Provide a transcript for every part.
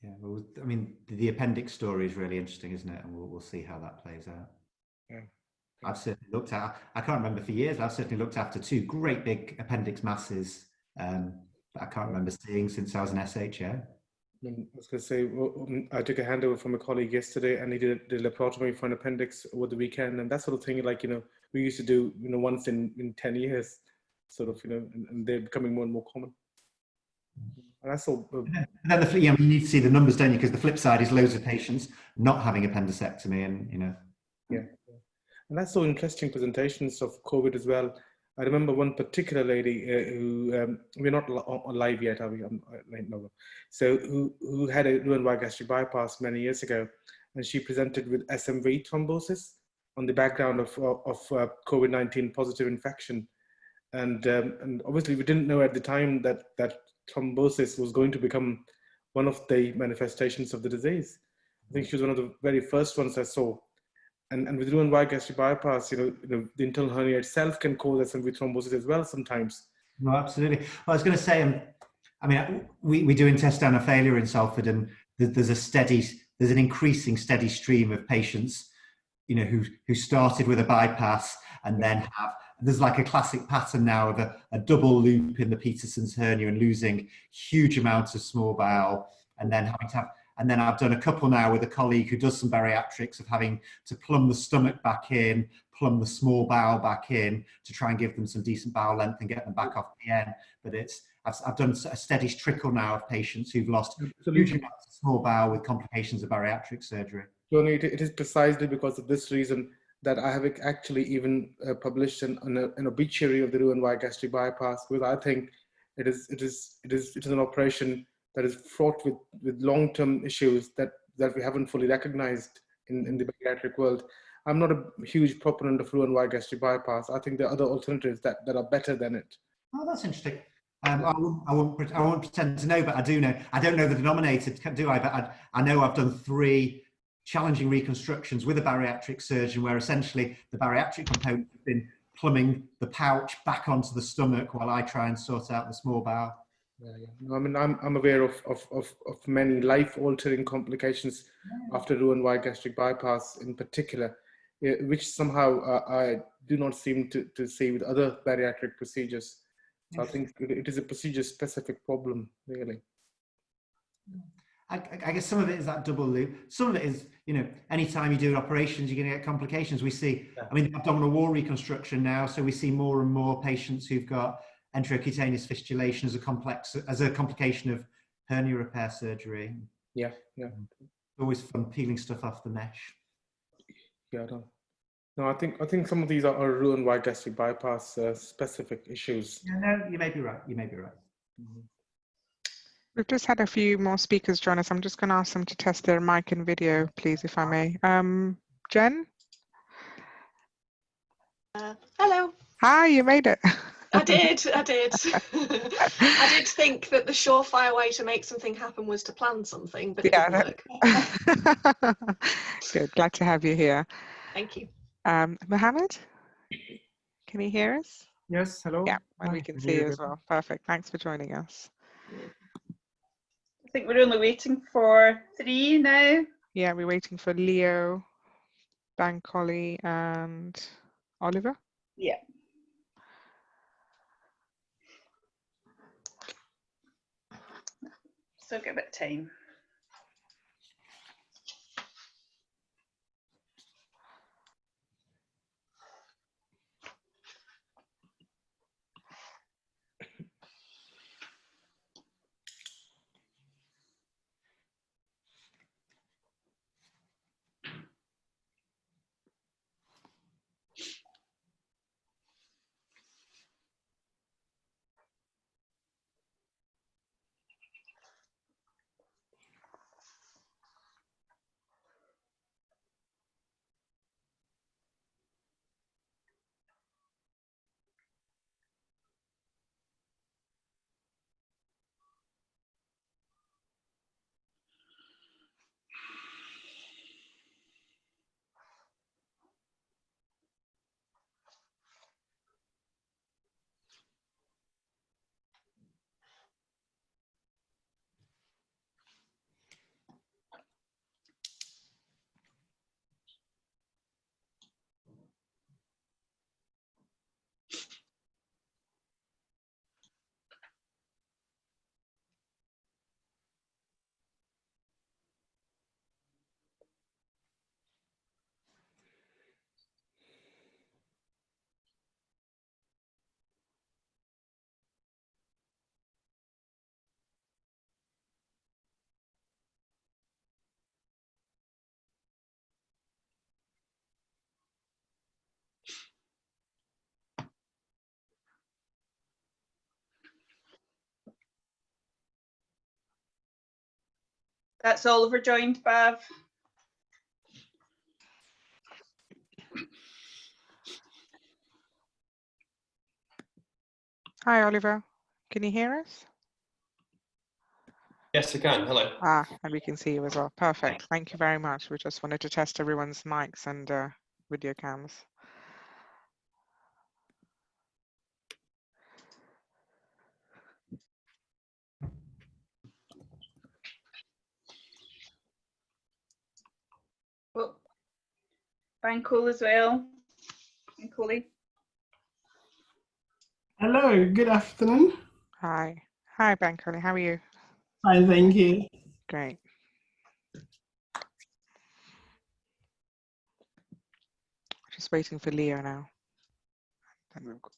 Yeah, well, I mean, the appendix story is really interesting, isn't it? And we'll see how that plays out. Yeah. I've certainly looked at, I can't remember for years, I've certainly looked after 2 great big appendix masses that I can't remember seeing since I was an SHO. I was going to say, well, I took a handover from a colleague yesterday, and he did a laparotomy for an appendix over the weekend, and that sort of thing, like, we used to do, once in 10 years, sort of, and they're becoming more and more common. And that's all. And then you need to see the numbers, don't you? Because the flip side is loads of patients not having appendicectomy, and Yeah. And that's so interesting presentations of COVID as well. I remember one particular lady who, we're not live yet, are we? No. So who had a Roux-en-Y gastric bypass many years ago, and she presented with SMV thrombosis on the background of COVID-19 positive infection, and obviously we didn't know at the time that thrombosis was going to become one of the manifestations of the disease. I think she was one of the very first ones I saw. And with Roux-en-Y gastric bypass, the internal hernia itself can cause SMV thrombosis as well sometimes. No, absolutely. Well, I was going to say, I mean, we do intestinal failure in Salford, and there's an increasing steady stream of patients, who started with a bypass and then there's like a classic pattern now of a double loop in the Peterson's hernia and losing huge amounts of small bowel, and then having to have. And then I've done a couple now with a colleague who does some bariatrics of having to plumb the stomach back in, plumb the small bowel back in to try and give them some decent bowel length and get them back off PN. But I've done a steady trickle now of patients who've lost huge amounts of small bowel with complications of bariatric surgery. Johnny, it is precisely because of this reason that I have actually even published an obituary of the Roux-en-Y gastric bypass, because I think it is an operation that is fraught with long-term issues that we haven't fully recognized in the bariatric world. I'm not a huge proponent of Roux-en-Y gastric bypass. I think there are other alternatives that are better than it. Oh, that's interesting. I won't pretend to know, but I do know. I don't know the denominator, do I? But I know I've done 3 challenging reconstructions with a bariatric surgeon where essentially the bariatric component has been plumbing the pouch back onto the stomach while I try and sort out the small bowel. Yeah. No, I mean, I'm aware of many life-altering complications after Roux-en-Y gastric bypass in particular, which somehow I do not seem to see with other bariatric procedures. So I think it is a procedure-specific problem, really. I guess some of it is that double loop. Some of it is, anytime you do operations, you're going to get complications. We see, I mean, abdominal wall reconstruction now, so we see more and more patients who've got enterocutaneous fistulation as a complication of hernia repair surgery. Yeah. Always fun peeling stuff off the mesh. Yeah, no, I think some of these are Roux-en-Y gastric bypass specific issues. Yeah, no, you may be right. Mm-hmm. We've just had a few more speakers join us. I'm just going to ask them to test their mic and video, please, if I may. Jen? Hello. Hi, you made it. I did. I did think that the surefire way to make something happen was to plan something, but it didn't work. Good, glad to have you here. Thank you. Mohammed, can you hear us? Yes, hello. Yeah, and we can see you as well. Perfect, thanks for joining us. I think we're only waiting for 3 now. Yeah, we're waiting for Leo, Bankole, and Oliver. Yeah. Still got a bit of time. That's Oliver joined, Bav. Hi, Oliver. Can you hear us? Yes, I can. Hello. And we can see you as well. Perfect. Thank you very much. We just wanted to test everyone's mics and video cams. Oh, Bancol as well. Bancoli. Hello, good afternoon. Hi. Hi, Bancoli. How are you? Fine, thank you. Great. Just waiting for Leo now. Then we've got...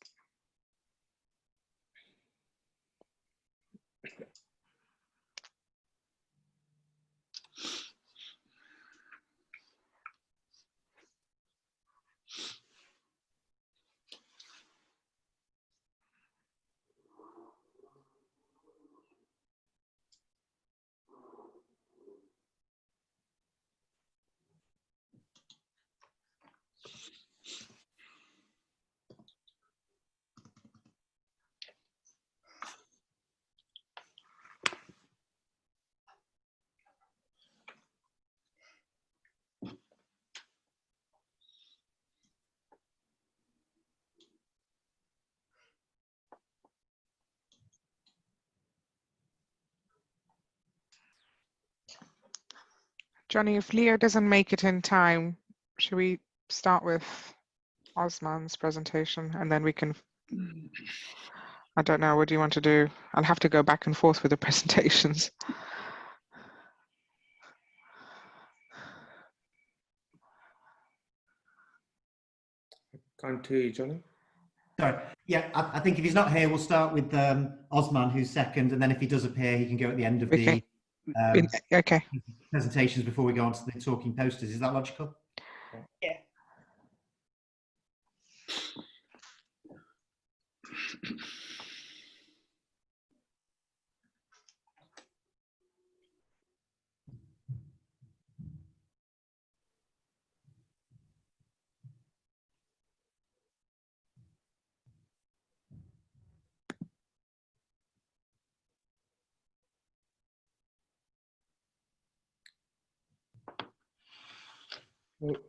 Johnny, if Leo doesn't make it in time, should we start with Osman's presentation and then we can, I don't know, what do you want to do? I'll have to go back and forth with the presentations. Can't hear you, Johnny. Sorry. Yeah, I think if he's not here, we'll start with Osman, who's second, and then if he does appear, he can go at the end of Okay. Okay. presentations before we go on to the talking posters. Is that logical? Yeah.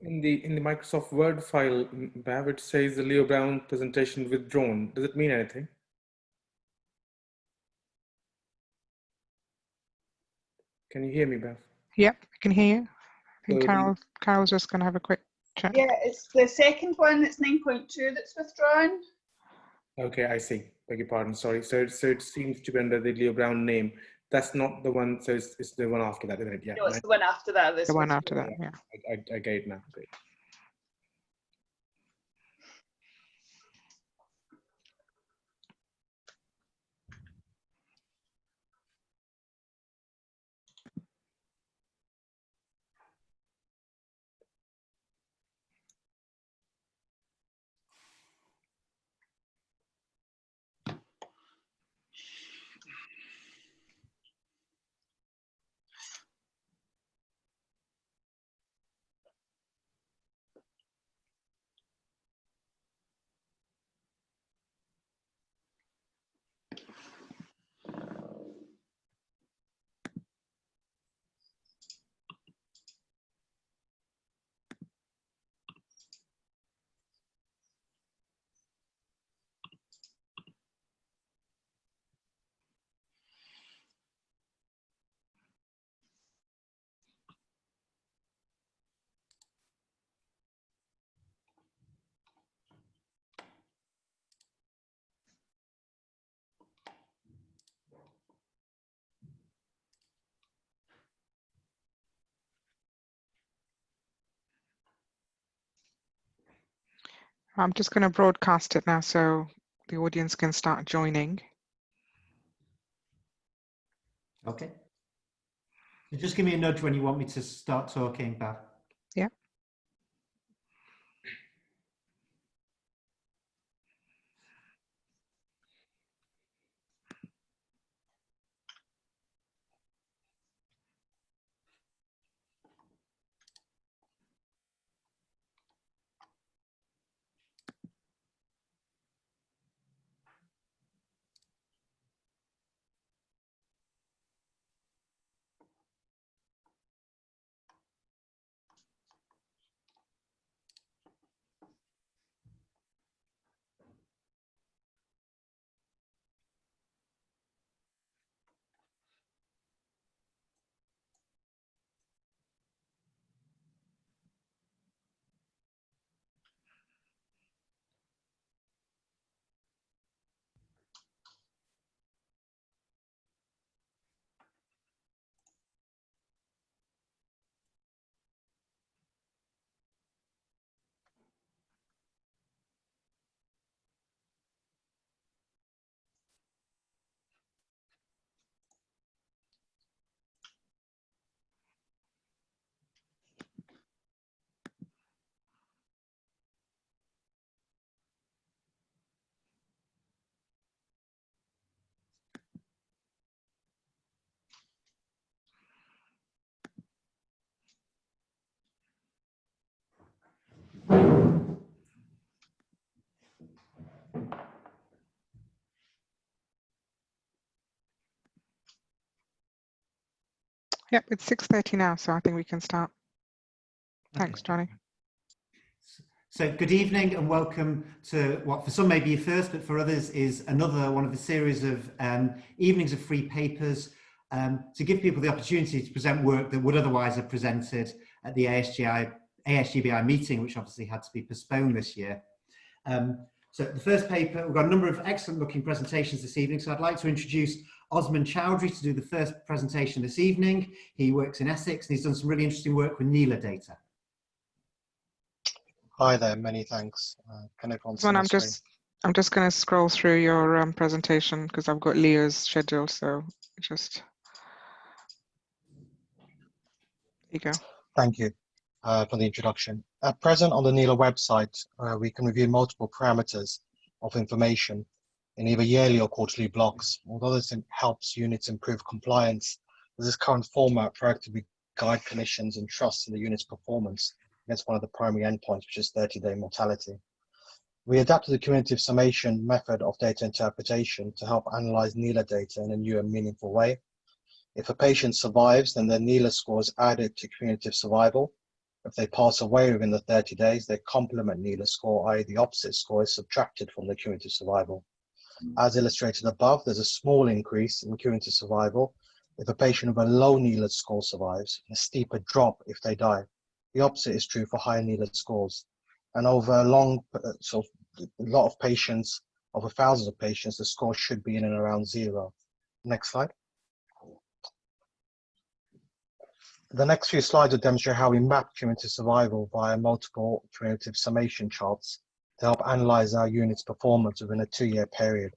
In the Microsoft Word file, Bav, it says the Leo Brown presentation withdrawn. Does it mean anything? Can you hear me, Bav? Yep, I can hear you. I think So Carol's just going to have a quick check. Yeah, it's the second one, it's 9.2 that's withdrawn. Okay, I see. Beg your pardon. Sorry. So it seems to be under the Leo Brown name. That's not the one. So it's the one after that, isn't it? Yeah. No, it's the one after that. The one after that, yeah. I get it now. Great. I'm just going to broadcast it now so the audience can start joining. Okay. So just give me a nudge when you want me to start talking, Bav. Yeah. Yep, it's 6:30 now, so I think we can start. Thanks, Johnny. So good evening and welcome to what for some may be your first, but for others is another one of the series of evenings of free papers to give people the opportunity to present work that would otherwise have presented at the ASGBI meeting, which obviously had to be postponed this year. So the first paper, we've got a number of excellent looking presentations this evening. So I'd like to introduce Osman Chowdhury to do the first presentation this evening. He works in Essex and he's done some really interesting work with NELA data. Hi there, many thanks. Can everyone see Osman, my screen? I'm just going to scroll through your presentation because I've got Leah's schedule, so just there you go. Thank you for the introduction. At present on the NELA website, we can review multiple parameters of information in either yearly or quarterly blocks. Although this helps units improve compliance, this current format proactively guide clinicians and trusts in the unit's performance against one of the primary endpoints, which is 30-day mortality. We adapted the cumulative summation method of data interpretation to help analyze NELA data in a new and meaningful way. If a patient survives, then their NELA score is added to cumulative survival. If they pass away within the 30 days, their complement NELA score, i.e. the opposite score, is subtracted from the cumulative survival. As illustrated above, there's a small increase in cumulative survival if a patient with a low NELA score survives, and a steeper drop if they die. The opposite is true for high NELA scores. And over a lot of patients, over thousands of patients, the score should be in and around 0. Next slide. The next few slides will demonstrate how we map cumulative survival via multiple cumulative summation charts to help analyze our unit's performance within a 2-year period.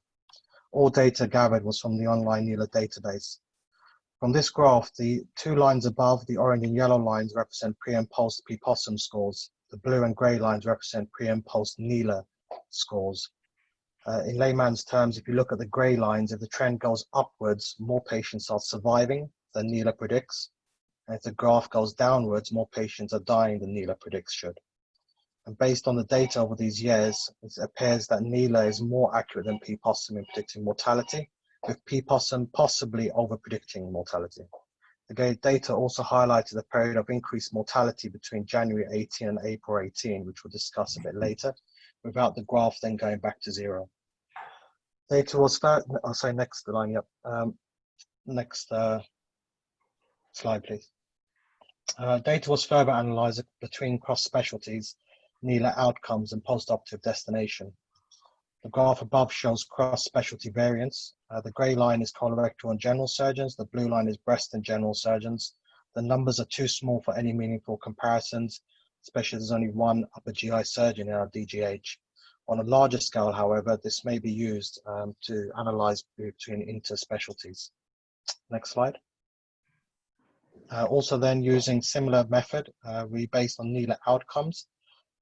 All data gathered was from the online NELA database. From this graph, the 2 lines above, the orange and yellow lines represent pre and post P-POSSUM scores. The blue and grey lines represent pre and post NELA scores. In layman's terms, if you look at the grey lines, if the trend goes upwards, more patients are surviving than NELA predicts. And if the graph goes downwards, more patients are dying than NELA predicts should. And based on the data over these years, it appears that NELA is more accurate than P-POSSUM in predicting mortality, with P-POSSUM possibly over-predicting mortality. The data also highlighted a period of increased mortality between January 18 and April 18, which we'll discuss a bit later, without the graph then going back to 0. Data was found, I'll say next line, yep. Next slide, please. Data was further analysed between cross-specialties, NELA outcomes, and post-operative destination. The graph above shows cross-specialty variance. The grey line is colorectal and general surgeons. The blue line is breast and general surgeons. The numbers are too small for any meaningful comparisons, especially there's only one upper GI surgeon in our DGH. On a larger scale, however, this may be used to analyse between interspecialties. Next slide. Also then using similar method, we based on NELA outcomes.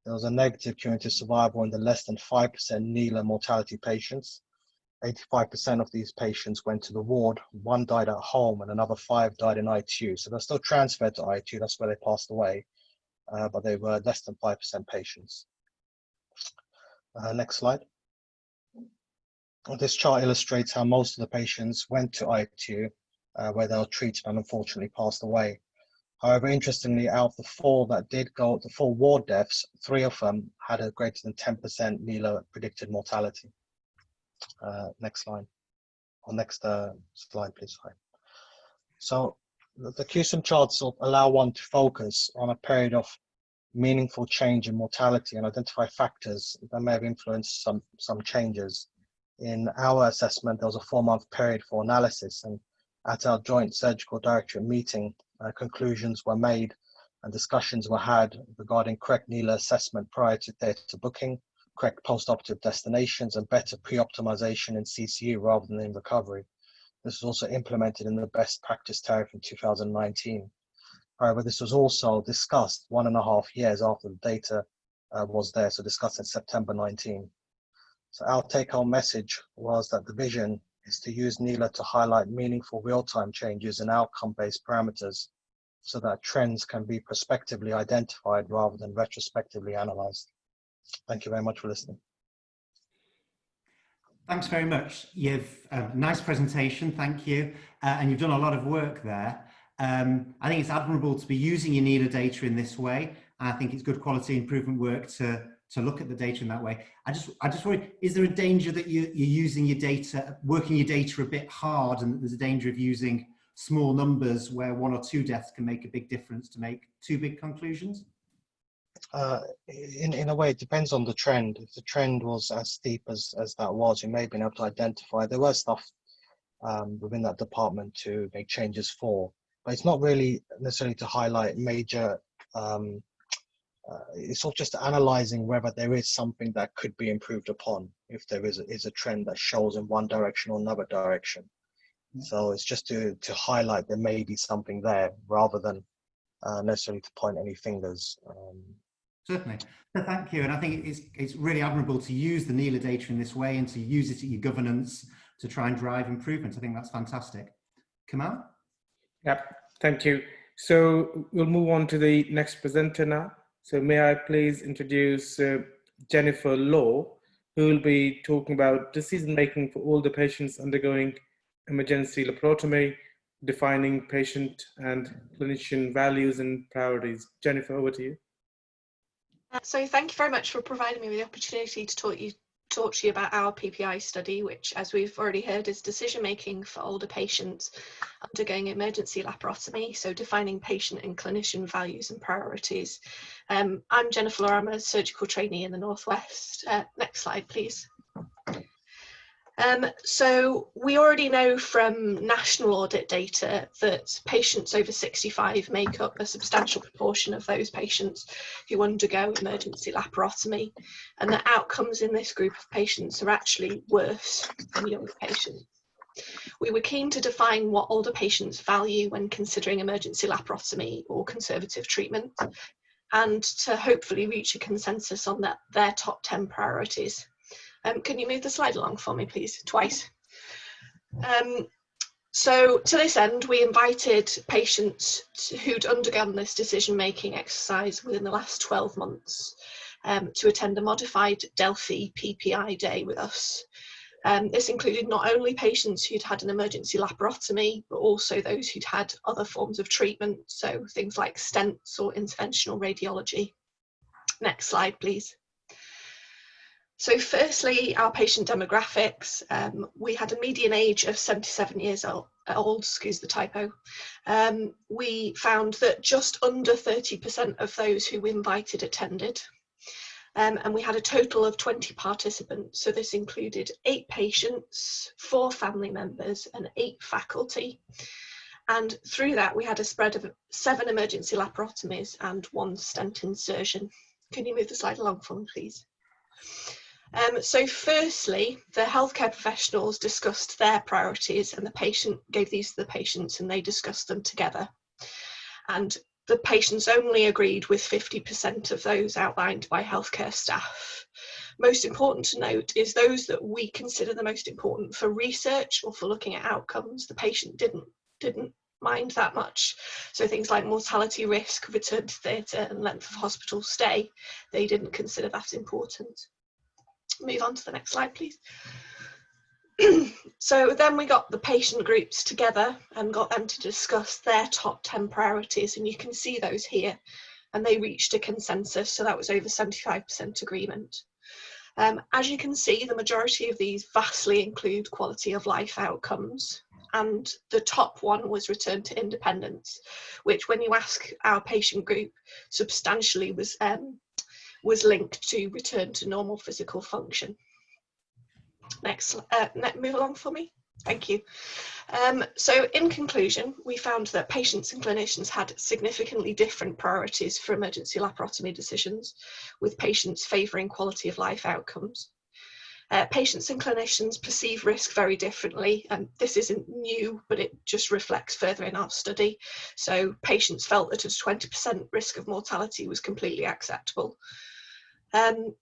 There was a negative cumulative survival in the less than 5% NELA mortality patients. 85% of these patients went to the ward, 1 died at home, and another 5 died in ITU. So they're still transferred to ITU, that's where they passed away, but they were less than 5% patients. Next slide. This chart illustrates how most of the patients went to ITU, where they were treated and unfortunately passed away. However, interestingly, out of the 4 that did go, the 4 ward deaths, 3 of them had a greater than 10% NELA predicted mortality. Next slide. Or next slide, please. So the QSIM charts allow one to focus on a period of meaningful change in mortality and identify factors that may have influenced some changes. In our assessment, there was a 4-month period for analysis, and at our joint surgical directorate meeting, conclusions were made and discussions were had regarding correct NELA assessment prior to theatre booking, correct post-operative destinations, and better pre-optimization in CCU rather than in recovery. This was also implemented in the best practice tariff in 2019. However, this was also discussed 1.5 years after the data was there, so discussed in September 19. So our take-home message was that the vision is to use NELA to highlight meaningful real-time changes in outcome-based parameters so that trends can be prospectively identified rather than retrospectively analyzed. Thank you very much for listening. Thanks very much. You've a nice presentation, thank you. And you've done a lot of work there. I think it's admirable to be using your NELA data in this way. And I think it's good quality improvement work to look at the data in that way. I just worry, is there a danger that you're using your data, working your data a bit hard, and there's a danger of using small numbers where 1 or 2 deaths can make a big difference to make too big conclusions? In a way, it depends on the trend. If the trend was as steep as that was, you may have been able to identify there was stuff within that department to make changes for, but it's not really necessarily to highlight major. It's all just analyzing whether there is something that could be improved upon if there is a trend that shows in one direction or another direction. So it's just to highlight there may be something there rather than necessarily to point any fingers. Certainly. So thank you. And I think it's really admirable to use the NELA data in this way and to use it at your governance to try and drive improvements. I think that's fantastic. Kamal? Yep, thank you. So we'll move on to the next presenter now. So may I please introduce Jennifer Law, who will be talking about decision making for all the patients undergoing emergency laparotomy, defining patient and clinician values and priorities. Jennifer, over to you. So thank you very much for providing me with the opportunity to talk to you about our PPI study, which, as we've already heard, is decision making for older patients undergoing emergency laparotomy, so defining patient and clinician values and priorities. I'm Jennifer Law, I'm a surgical trainee in the Northwest. Next slide, please. So we already know from national audit data that patients over 65 make up a substantial proportion of those patients who undergo emergency laparotomy, and the outcomes in this group of patients are actually worse than younger patients. We were keen to define what older patients value when considering emergency laparotomy or conservative treatment, and to hopefully reach a consensus on their top 10 priorities. Can you move the slide along for me, please? Twice. So to this end, we invited patients who'd undergone this decision-making exercise within the last 12 months to attend a modified Delphi PPI day with us. This included not only patients who'd had an emergency laparotomy, but also those who'd had other forms of treatment, so things like stents or interventional radiology. Next slide, please. So firstly, our patient demographics. We had a median age of 77 years old, excuse the typo. We found that just under 30% of those who we invited attended. And we had a total of 20 participants. So this included 8 patients, 4 family members, and 8 faculty. And through that, we had a spread of 7 emergency laparotomies and 1 stent insertion. Can you move the slide along for me, please? So firstly, the healthcare professionals discussed their priorities, and the patient gave these to the patients and they discussed them together. And the patients only agreed with 50% of those outlined by healthcare staff. Most important to note is those that we consider the most important for research or for looking at outcomes, the patient didn't mind that much. So things like mortality risk, return to theatre and length of hospital stay, they didn't consider that important. Move on to the next slide, please. So then we got the patient groups together and got them to discuss their top 10 priorities, and you can see those here, and they reached a consensus, so that was over 75% agreement. As you can see, the majority of these vastly include quality of life outcomes, and the top one was return to independence, which, when you ask our patient group, substantially was linked to return to normal physical function. Next, move along for me. Thank you. So in conclusion, we found that patients and clinicians had significantly different priorities for emergency laparotomy decisions, with patients favouring quality of life outcomes. Patients and clinicians perceive risk very differently, and this isn't new, but it just reflects further in our study. So patients felt that a 20% risk of mortality was completely acceptable. And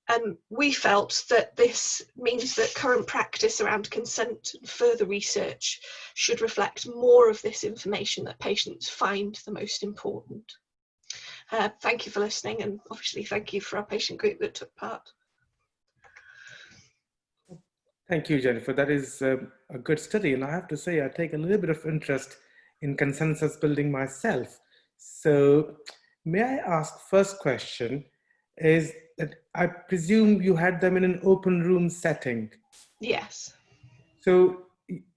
we felt that this means that current practice around consent and further research should reflect more of this information that patients find the most important. Thank you for listening, and obviously thank you for our patient group that took part. Thank you, Jennifer. That is a good study, and I have to say I take a little bit of interest in consensus building myself. So may I ask, first question is that I presume you had them in an open room setting. Yes. So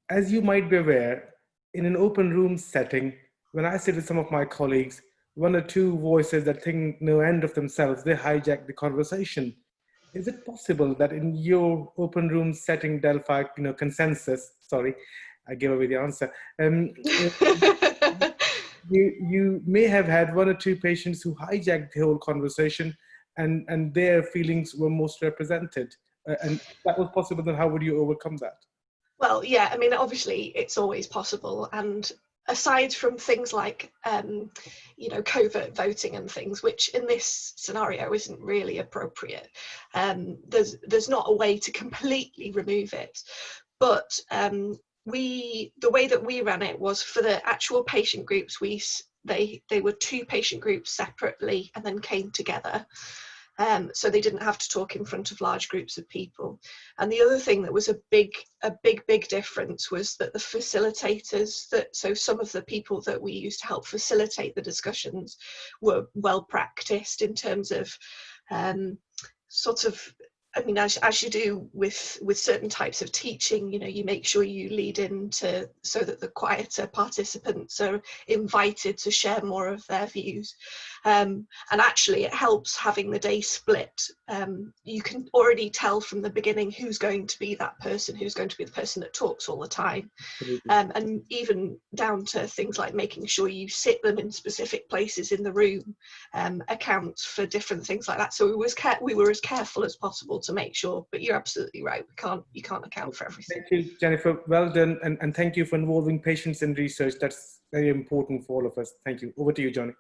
as you might be aware, in an open room setting, when I sit with some of my colleagues, one or two voices that think no end of themselves, they hijack the conversation. Is it possible that in your open room setting, Delphi, consensus, sorry, I gave away the answer, you may have had one or two patients who hijacked the whole conversation and their feelings were most represented. And if that was possible, then how would you overcome that? Well, yeah, I mean, obviously it's always possible. And aside from things like, covert voting and things, which in this scenario isn't really appropriate, there's not a way to completely remove it. But the way that we ran it was for the actual patient groups, they were two patient groups separately and then came together. So they didn't have to talk in front of large groups of people. And the other thing that was a big difference was that the facilitators, so some of the people that we used to help facilitate the discussions were well practiced in terms of as you do with certain types of teaching, you make sure you lead into so that the quieter participants are invited to share more of their views. And actually it helps having the day split. You can already tell from the beginning who's going to be that person, who's going to be the person that talks all the time. And even down to things like making sure you sit them in specific places in the room accounts for different things like that. So we were as careful as possible to make sure, but you're absolutely right, you can't account for everything. Thank you, Jennifer. Well done, and thank you for involving patients in research. That's very important for all of us. Thank you. Over to you, Johnny.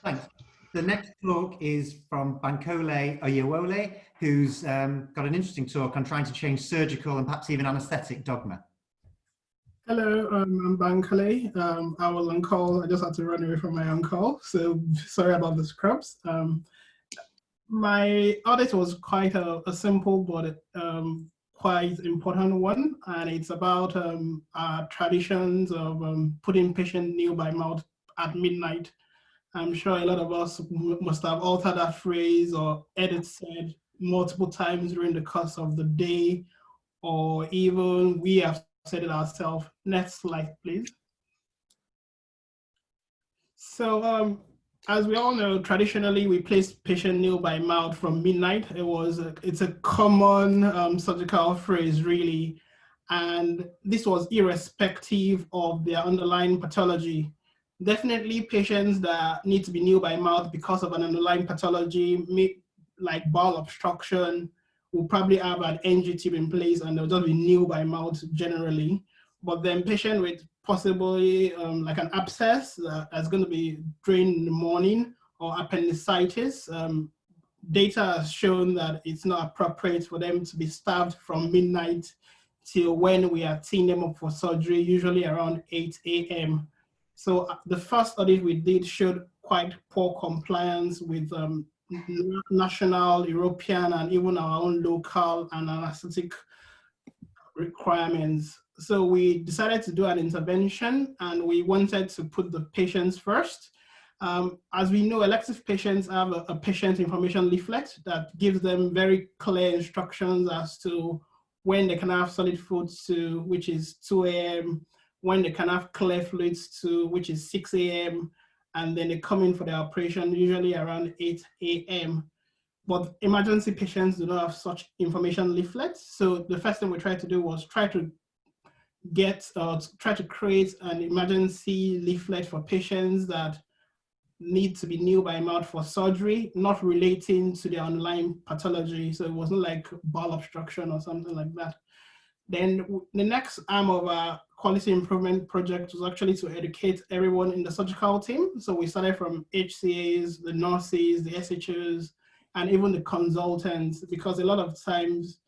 Thanks. The next talk is from Bankole Oyewole, who's got an interesting talk on trying to change surgical and perhaps even anaesthetic dogma. Hello, I'm Bankole. I was on call. I just had to run away from my on-call, so sorry about the scrubs. My audit was quite a simple but quite important one, and it's about our traditions of putting patient new by mouth at midnight. I'm sure a lot of us must have altered that phrase or Edit said multiple times during the course of the day, or even we have said it ourselves. Next slide, please. So as we all know, traditionally we place patient new by mouth from midnight. It's a common surgical phrase, really, and this was irrespective of their underlying pathology. Definitely patients that need to be new by mouth because of an underlying pathology, like bowel obstruction, will probably have an NG tube in place and they'll just be new by mouth generally. But then patient with possibly like an abscess that's going to be drained in the morning, or appendicitis, data has shown that it's not appropriate for them to be starved from midnight till when we are teeing them up for surgery, usually around 8 a.m. So the first audit we did showed quite poor compliance with national, European, and even our own local and anesthetic requirements. So we decided to do an intervention, and we wanted to put the patients first. As we know, elective patients have a patient information leaflet that gives them very clear instructions as to when they can have solid foods to, which is 2 a.m., when they can have clear fluids to, which is 6 a.m., and then they come in for the operation usually around 8 a.m. But emergency patients do not have such information leaflets. So the first thing we tried to do was try to create an emergency leaflet for patients that need to be new by mouth for surgery, not relating to the underlying pathology. So it wasn't like bowel obstruction or something like that. Then the next arm of our quality improvement project was actually to educate everyone in the surgical team. So we started from HCAs, the nurses, the SHOs, and even the consultants, because a lot of times,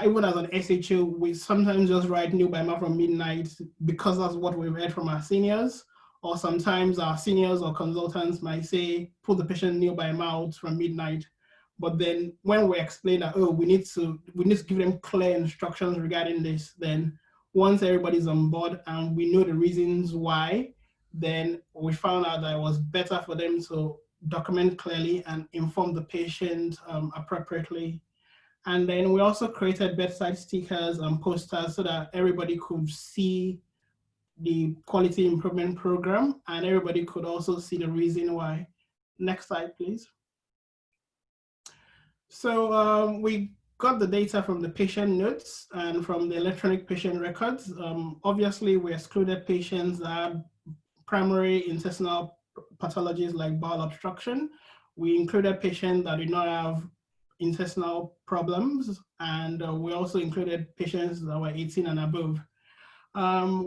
even as an SHO, we sometimes just write new by mouth from midnight because that's what we've heard from our seniors. Or sometimes our seniors or consultants might say, put the patient new by mouth from midnight. But then when we explain that, oh, we need to give them clear instructions regarding this, then once everybody's on board and we know the reasons why, then we found out that it was better for them to document clearly and inform the patient appropriately. And then we also created bedside stickers and posters so that everybody could see the quality improvement program and everybody could also see the reason why. Next slide, please. So we got the data from the patient notes and from the electronic patient records. Obviously, we excluded patients that had primary intestinal pathologies like bowel obstruction. We included patients that did not have intestinal problems, and we also included patients that were 18 and above.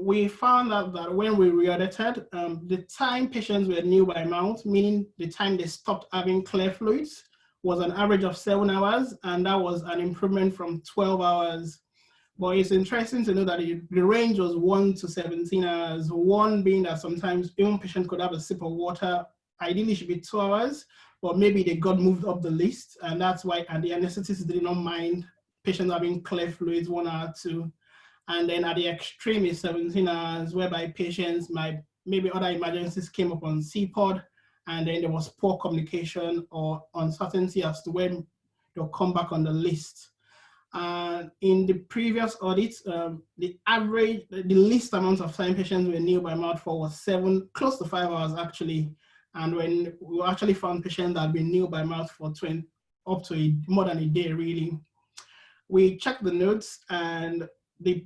We found out that when we re-audited, the time patients were new by mouth, meaning the time they stopped having clear fluids, was an average of 7 hours, and that was an improvement from 12 hours. But it's interesting to know that the range was 1 to 17 hours, 1 being that sometimes even patient could have a sip of water, ideally it should be 2 hours, but maybe they got moved up the list, and that's why, and the anesthetist did not mind patients having clear fluids 1 hour, 2. And then at the extreme is 17 hours, whereby patients might, maybe other emergencies came up on CPOD, and then there was poor communication or uncertainty as to when they'll come back on the list. In the previous audits, the least amount of time patients were new by mouth for was 7, close to 5 hours actually. And when we actually found patients that had been new by mouth for up to more than a day really. We checked the notes, and the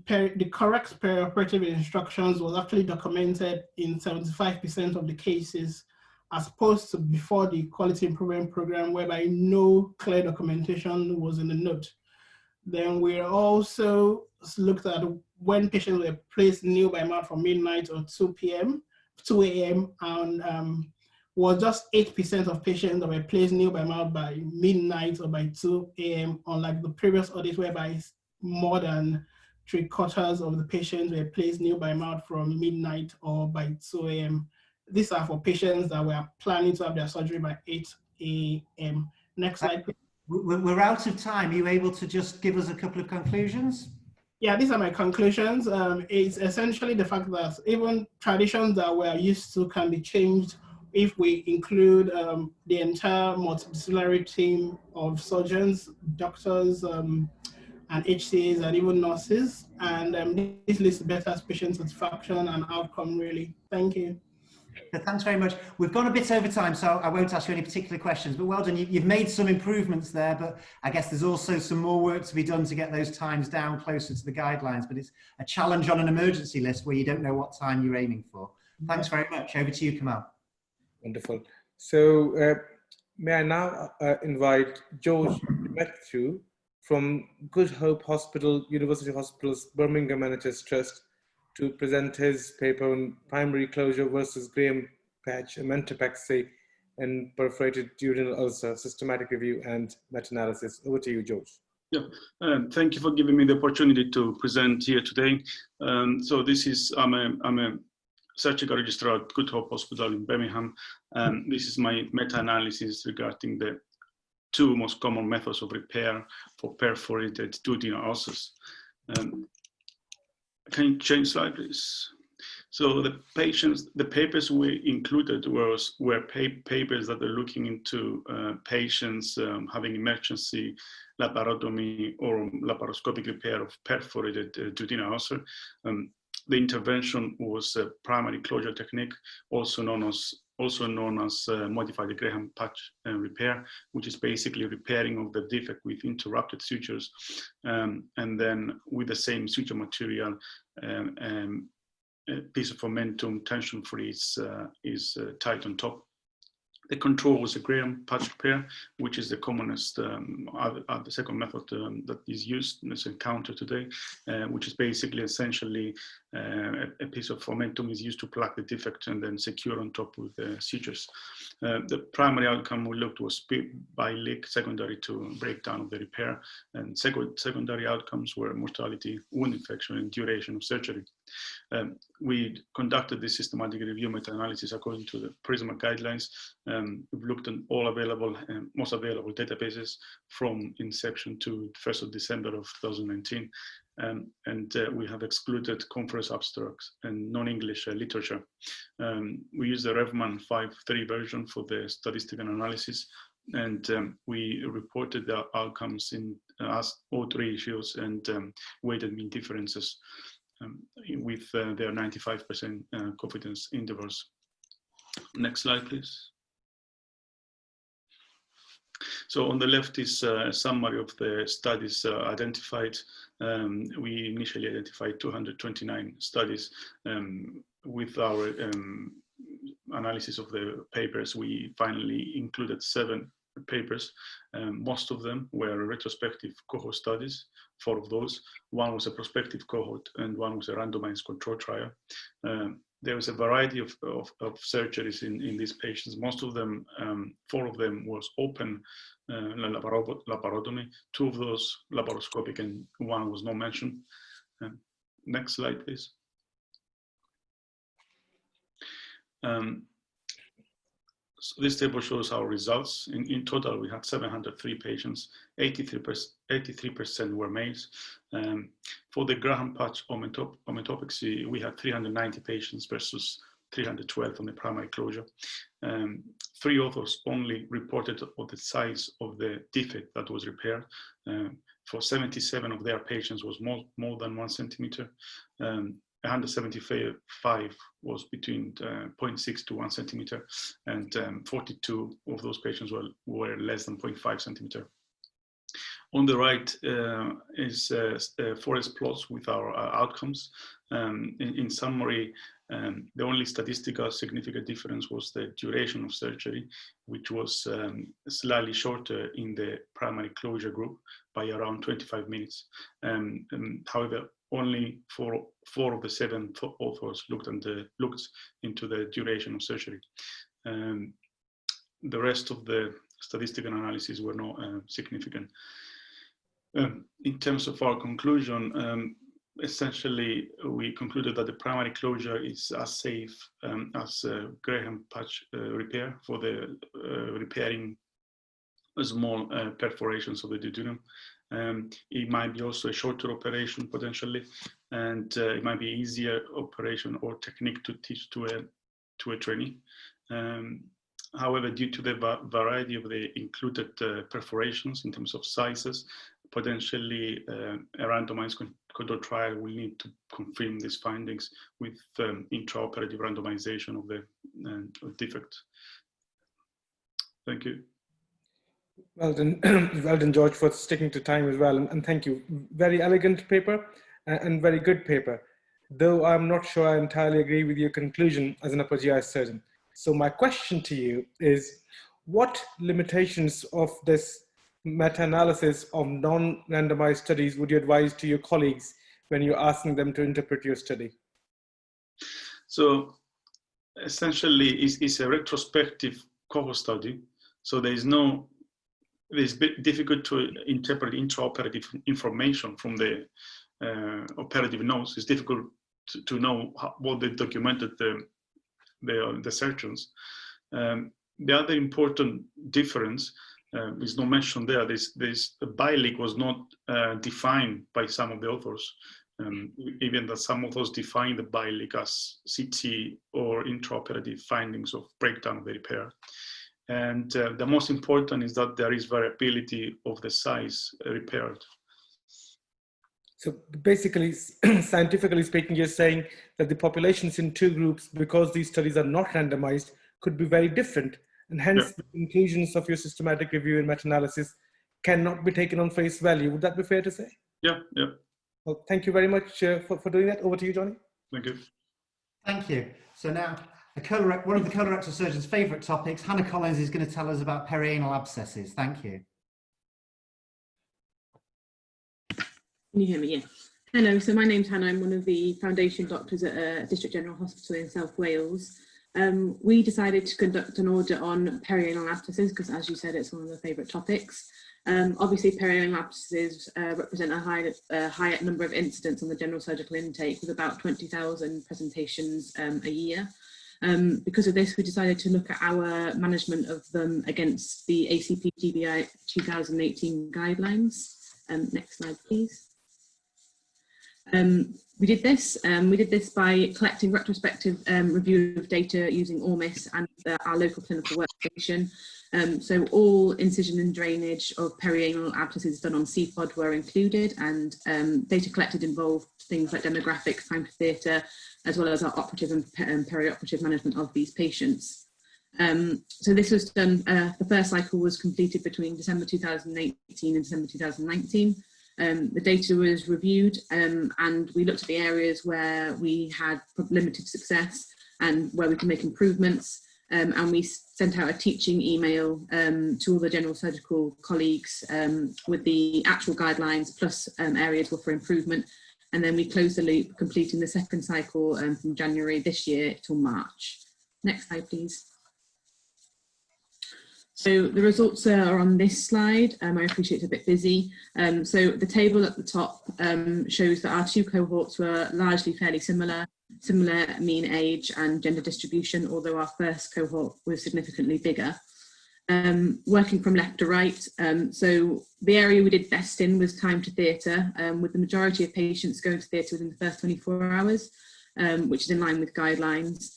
correct perioperative instructions was actually documented in 75% of the cases, as opposed to before the quality improvement program, whereby no clear documentation was in the note. Then we also looked at when patients were placed new by mouth from midnight or 2 a.m. and was just 8% of patients that were placed new by mouth by midnight or by 2 a.m. unlike the previous audit whereby more than 3/4 of the patients were placed new by mouth from midnight or by 2 a.m. These are for patients that were planning to have their surgery by 8 a.m. Next slide, please. We're out of time. Are you able to just give us a couple of conclusions? Yeah, these are my conclusions. It's essentially the fact that even traditions that we're used to can be changed if we include the entire multidisciplinary team of surgeons, doctors, and HCAs, and even nurses. And this leads to better patient satisfaction and outcome, really. Thank you. So thanks very much. We've gone a bit over time, so I won't ask you any particular questions, but well done. You've made some improvements there, but I guess there's also some more work to be done to get those times down closer to the guidelines, but it's a challenge on an emergency list where you don't know what time you're aiming for. Thanks very much. Over to you, Kamal. Wonderful. So may I now invite George Matthew from Good Hope Hospital, University Hospitals, Birmingham NHS Trust, to present his paper on primary closure versus Graham patch, mentopexy, and perforated duodenal ulcer, systematic review and meta-analysis. Over to you, George. Yeah, thank you for giving me the opportunity to present here today. So this is, I'm a surgical registrar at Good Hope Hospital in Birmingham. This is my meta-analysis regarding the 2 most common methods of repair for perforated duodenal ulcers. Can you change slide, please? So the papers we included were papers that are looking into patients having emergency laparotomy or laparoscopic repair of perforated duodenal ulcer. The intervention was a primary closure technique, also known as modified Graham patch repair, which is basically repairing of the defect with interrupted sutures, and then with the same suture material, a piece of momentum tension-free is tied on top. The control was a Graham patch repair, which is the commonest, the second method that is used in this encounter today, which is basically essentially a piece of momentum is used to plug the defect and then secure on top with the sutures. The primary outcome we looked was by leak, secondary to breakdown of the repair, and secondary outcomes were mortality, wound infection, and duration of surgery. We conducted this systematic review meta-analysis according to the PRISMA guidelines. We've looked at all available most available databases from inception to 1st of December of 2019. and we have excluded conference abstracts and non-English literature. We use the Revman 5.3 version for the statistical analysis, and we reported the outcomes in as odds ratios and weighted mean differences with their 95% confidence intervals. Next slide, please. So on the left is a summary of the studies identified. We initially identified 229 studies. With our analysis of the papers, we finally included 7 papers. Most of them were retrospective cohort studies, 4 of those. 1 was a prospective cohort and 1 was a randomized control trial. There was a variety of surgeries in these patients. Most of them, 4 of them was open laparotomy, 2 of those laparoscopic, and 1 was not mentioned. Next slide, please. So this table shows our results. In total, we had 703 patients, 83% were males. For the Graham patch omentopexy, we had 390 patients versus 312 on the primary closure. 3 authors only reported on the size of the defect that was repaired. For 77 of their patients was more than 1 centimeter. 175 was between 0.6 to 1 centimeter, and 42 of those patients were less than 0.5 centimeter. On the right is forest plots with our outcomes. In summary, the only statistical significant difference was the duration of surgery, which was slightly shorter in the primary closure group by around 25 minutes. However, only 4 of the 7 authors looked into the duration of surgery. The rest of the statistical analyses were not significant. In terms of our conclusion, essentially, we concluded that the primary closure is as safe as Graham patch repair for the repairing small perforations of the duodenum. It might be also a shorter operation potentially, and it might be easier operation or technique to teach to a trainee. However, due to the variety of the included perforations in terms of sizes, potentially a randomized control trial will need to confirm these findings with intraoperative randomization of the defect. Thank you. Well done, well done, George, for sticking to time as well, and thank you. Very elegant paper and very good paper, though I'm not sure I entirely agree with your conclusion as an upper GI surgeon. So my question to you is, what limitations of this meta-analysis of non-randomized studies would you advise to your colleagues when you're asking them to interpret your study? So essentially, it's a retrospective cohort study. So it's a bit difficult to interpret intraoperative information from the operative notes. It's difficult to know what they documented the surgeons. The other important difference is not mentioned there. The bile was not defined by some of the authors, even that some authors define the bile as CT or intraoperative findings of breakdown of the repair. And the most important is that there is variability of the size repaired. So basically, scientifically speaking, you're saying that the populations in 2 groups, because these studies are not randomized, could be very different, and hence the conclusions of your systematic review and meta-analysis cannot be taken on face value. Would that be fair to say? Yeah. Well, thank you very much for doing that. Over to you, Johnny. Thank you. Thank you. So now, one of the colorectal surgeon's favourite topics, Hannah Collins is going to tell us about perianal abscesses. Thank you. Can you hear me? Yeah. Hello, so my name's Hannah. I'm one of the foundation doctors at District General Hospital in South Wales. We decided to conduct an audit on perianal abscesses because, as you said, it's one of the favourite topics. Obviously, perianal abscesses represent a higher number of incidents on the general surgical intake, with about 20,000 presentations a year. Because of this, we decided to look at our management of them against the ACP-GBI 2018 guidelines. Next slide, please. We did this by collecting retrospective review of data using ORMIS and our local clinical workstation. So all incision and drainage of perianal abscesses done on CPOD were included, and data collected involved things like demographics, time to theatre, as well as our operative and perioperative management of these patients. So this was done, the first cycle was completed between December 2018 and December 2019. The data was reviewed and we looked at the areas where we had limited success and where we can make improvements. And we sent out a teaching email to all the general surgical colleagues with the actual guidelines plus areas for improvement. And then we closed the loop, completing the second cycle from January this year till March. Next slide, please. So the results are on this slide. I appreciate it's a bit busy. So the table at the top shows that our two cohorts were largely fairly similar mean age and gender distribution, although our first cohort was significantly bigger. Working from left to right, so the area we did best in was time to theatre, with the majority of patients going to theatre within the first 24 hours, which is in line with guidelines.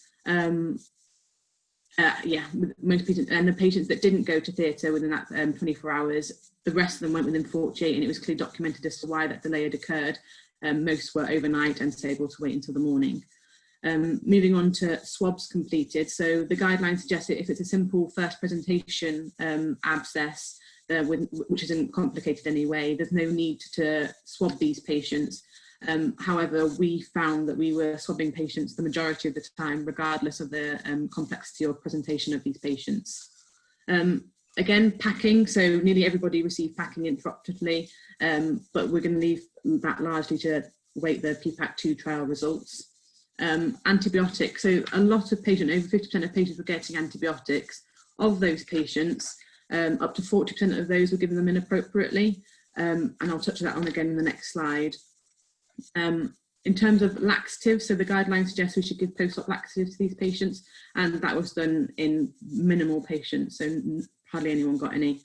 With most patients, and the patients that didn't go to theatre within that 24 hours, the rest of them went within 48, and it was clearly documented as to why that delay had occurred. Most were overnight and stable to wait until the morning. Moving on to swabs completed. So the guidelines suggest that if it's a simple first presentation abscess, which isn't complicated anyway, there's no need to swab these patients. However, we found that we were swabbing patients the majority of the time, regardless of the complexity or presentation of these patients. Again, packing, so nearly everybody received packing intraoperatively, but we're going to leave that largely to await the PPAC2 trial results. Antibiotics, so a lot of patients, over 50% of patients were getting antibiotics. Of those patients, up to 40% of those were given them inappropriately, and I'll touch that on again in the next slide. In terms of laxatives, so the guidelines suggest we should give post-op laxatives to these patients, and that was done in minimal patients, so hardly anyone got any.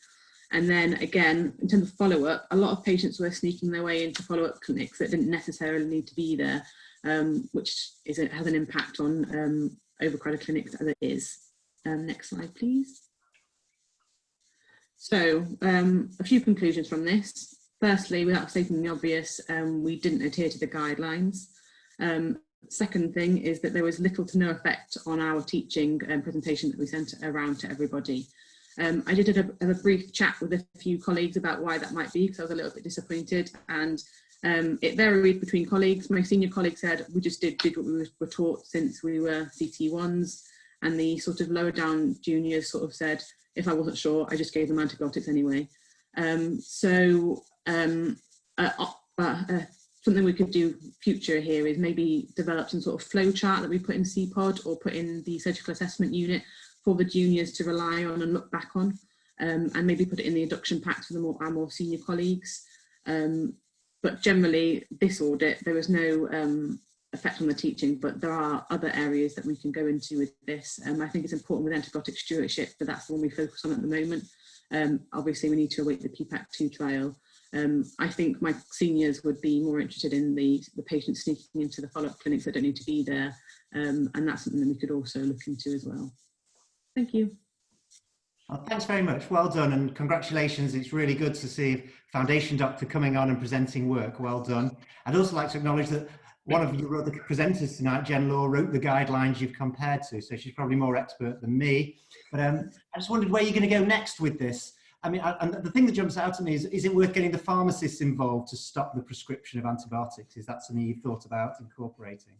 And then again, in terms of follow-up, a lot of patients were sneaking their way into follow-up clinics that didn't necessarily need to be there, which has an impact on overcrowded clinics as it is. Next slide, please. So a few conclusions from this. Firstly, without stating the obvious, we didn't adhere to the guidelines. Second thing is that there was little to no effect on our teaching presentation that we sent around to everybody. I did have a brief chat with a few colleagues about why that might be, because I was a little bit disappointed, and it varied between colleagues. My senior colleague said we just did what we were taught since we were CT1s, and the sort of lower down juniors sort of said, if I wasn't sure, I just gave them antibiotics anyway. Something we could do future here is maybe develop some sort of flow chart that we put in CPOD or put in the surgical assessment unit for the juniors to rely on and look back on, and maybe put it in the induction packs for our more senior colleagues. But generally, this audit, there was no effect on the teaching, but there are other areas that we can go into with this. I think it's important with antibiotic stewardship, but that's the one we focus on at the moment. Obviously, we need to await the PPAC2 trial. I think my seniors would be more interested in the patients sneaking into the follow-up clinics that don't need to be there, and that's something that we could also look into as well. Thank you. Well, thanks very much. Well done, and congratulations. It's really good to see a foundation doctor coming on and presenting work. Well done. I'd also like to acknowledge that one of you, the presenters tonight, Jen Law, wrote the guidelines you've compared to, so she's probably more expert than me. But I just wondered where you're going to go next with this. I mean, and the thing that jumps out at me is it worth getting the pharmacists involved to stop the prescription of antibiotics? Is that something you've thought about incorporating?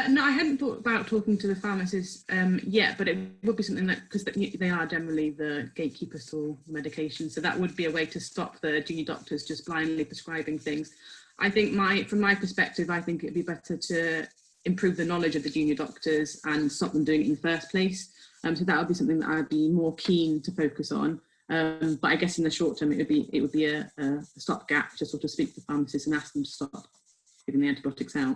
No, I hadn't thought about talking to the pharmacists yet, but it would be something that, because they are generally the gatekeepers to medication, so that would be a way to stop the junior doctors just blindly prescribing things. I think from my perspective, I think it'd be better to improve the knowledge of the junior doctors and stop them doing it in the first place. So that would be something that I'd be more keen to focus on. But I guess in the short term, it would be a stopgap to sort of speak to the pharmacists and ask them to stop giving the antibiotics out.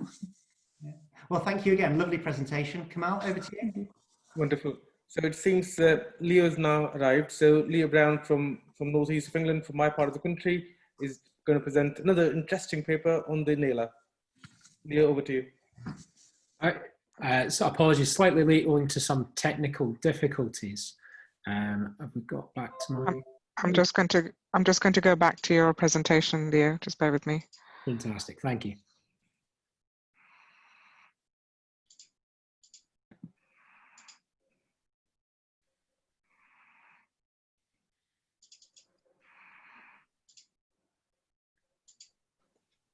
Yeah. Well, thank you again. Lovely presentation. Kamal, over to you. Wonderful. So it seems Leo's now arrived. So Leo Brown from northeast of England, from my part of the country, is going to present another interesting paper on the NELA. Leo, over to you. So apologies, slightly late owing to some technical difficulties. Have we got back to my? I'm just going to go back to your presentation, Leo. Just bear with me. Fantastic, thank you.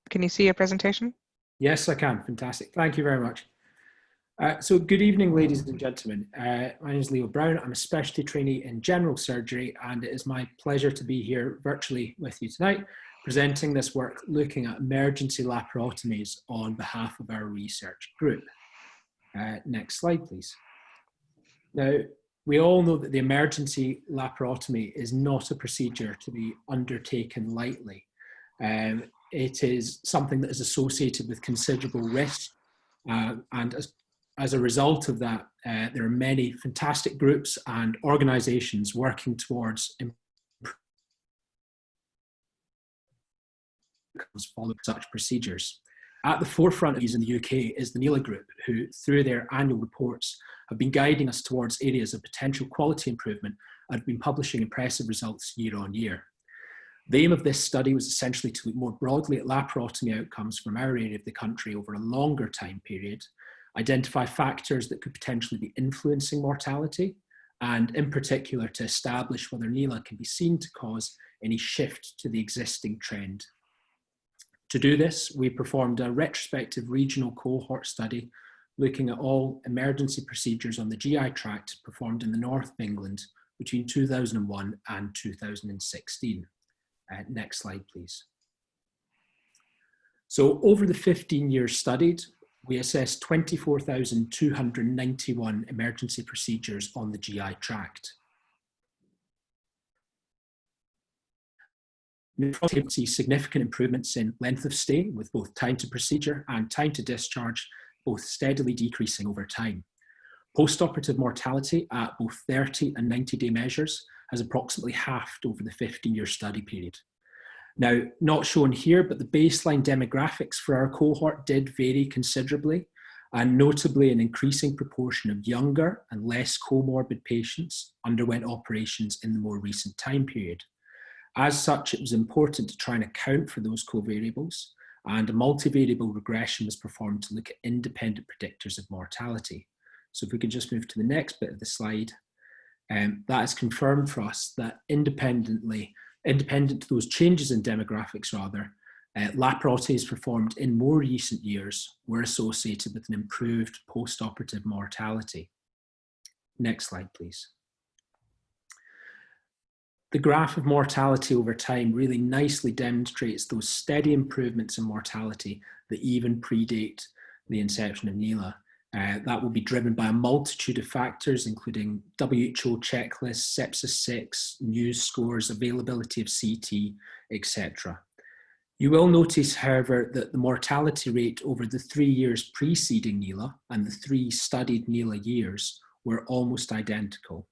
Can you see your presentation? Yes, I can. Fantastic. Thank you very much. So good evening, ladies and gentlemen. My name is Leo Brown. I'm a specialty trainee in general surgery, and it is my pleasure to be here virtually with you tonight, presenting this work looking at emergency laparotomies on behalf of our research group. Next slide, please. Now, we all know that the emergency laparotomy is not a procedure to be undertaken lightly. It is something that is associated with considerable risk, and as a result of that, there are many fantastic groups and organisations working towards following such procedures. At the forefront of these in the UK is the NELA group, who through their annual reports have been guiding us towards areas of potential quality improvement and have been publishing impressive results year on year. The aim of this study was essentially to look more broadly at laparotomy outcomes from our area of the country over a longer time period, identify factors that could potentially be influencing mortality, and in particular to establish whether NELA can be seen to cause any shift to the existing trend. To do this, we performed a retrospective regional cohort study looking at all emergency procedures on the GI tract performed in the north of England between 2001 and 2016. Next slide, please. So over the 15 years studied, we assessed 24,291 emergency procedures on the GI tract. We see significant improvements in length of stay, with both time to procedure and time to discharge both steadily decreasing over time. Post-operative mortality at both 30 and 90-day measures has approximately halved over the 15-year study period. Now, not shown here, but the baseline demographics for our cohort did vary considerably, and notably an increasing proportion of younger and less comorbid patients underwent operations in the more recent time period. As such, it was important to try and account for those covariables, and a multivariable regression was performed to look at independent predictors of mortality. So if we could just move to the next bit of the slide, that has confirmed for us that independent to those changes in demographics rather, laparotomies performed in more recent years were associated with an improved post-operative mortality. Next slide, please. The graph of mortality over time really nicely demonstrates those steady improvements in mortality that even predate the inception of NELA. That will be driven by a multitude of factors, including WHO checklists, sepsis 6, news scores, availability of CT, etc. You will notice, however, that the mortality rate over the 3 years preceding NELA and the 3 studied NELA years were almost identical.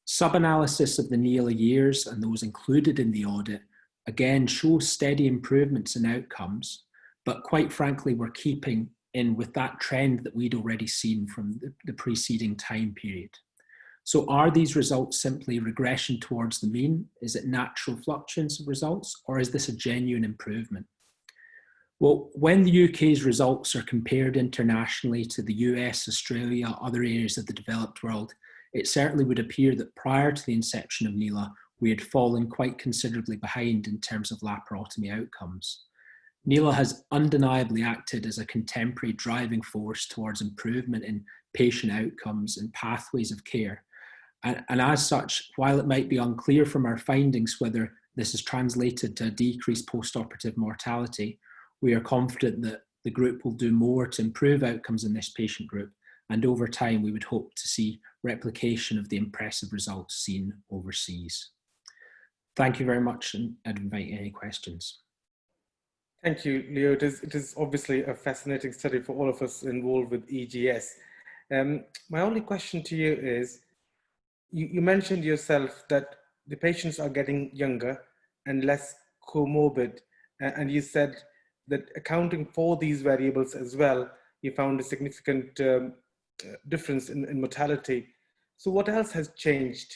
Sub-analysis of the NELA years and those included in the audit again show steady improvements in outcomes, but quite frankly, we're keeping in with that trend that we'd already seen from the preceding time period. So are these results simply regression towards the mean? Is it natural fluctuations of results, or is this a genuine improvement? Well, when the UK's results are compared internationally to the US, Australia, other areas of the developed world, it certainly would appear that prior to the inception of NELA, we had fallen quite considerably behind in terms of laparotomy outcomes. NELA has undeniably acted as a contemporary driving force towards improvement in patient outcomes and pathways of care. And as such, while it might be unclear from our findings whether this is translated to a decreased post-operative mortality, we are confident that the group will do more to improve outcomes in this patient group, and over time we would hope to see replication of the impressive results seen overseas. Thank you very much, and I'd invite any questions. Thank you, Leo. It is obviously a fascinating study for all of us involved with EGS. My only question to you is, you mentioned yourself that the patients are getting younger and less comorbid, and you said that accounting for these variables as well, you found a significant difference in mortality. So what else has changed?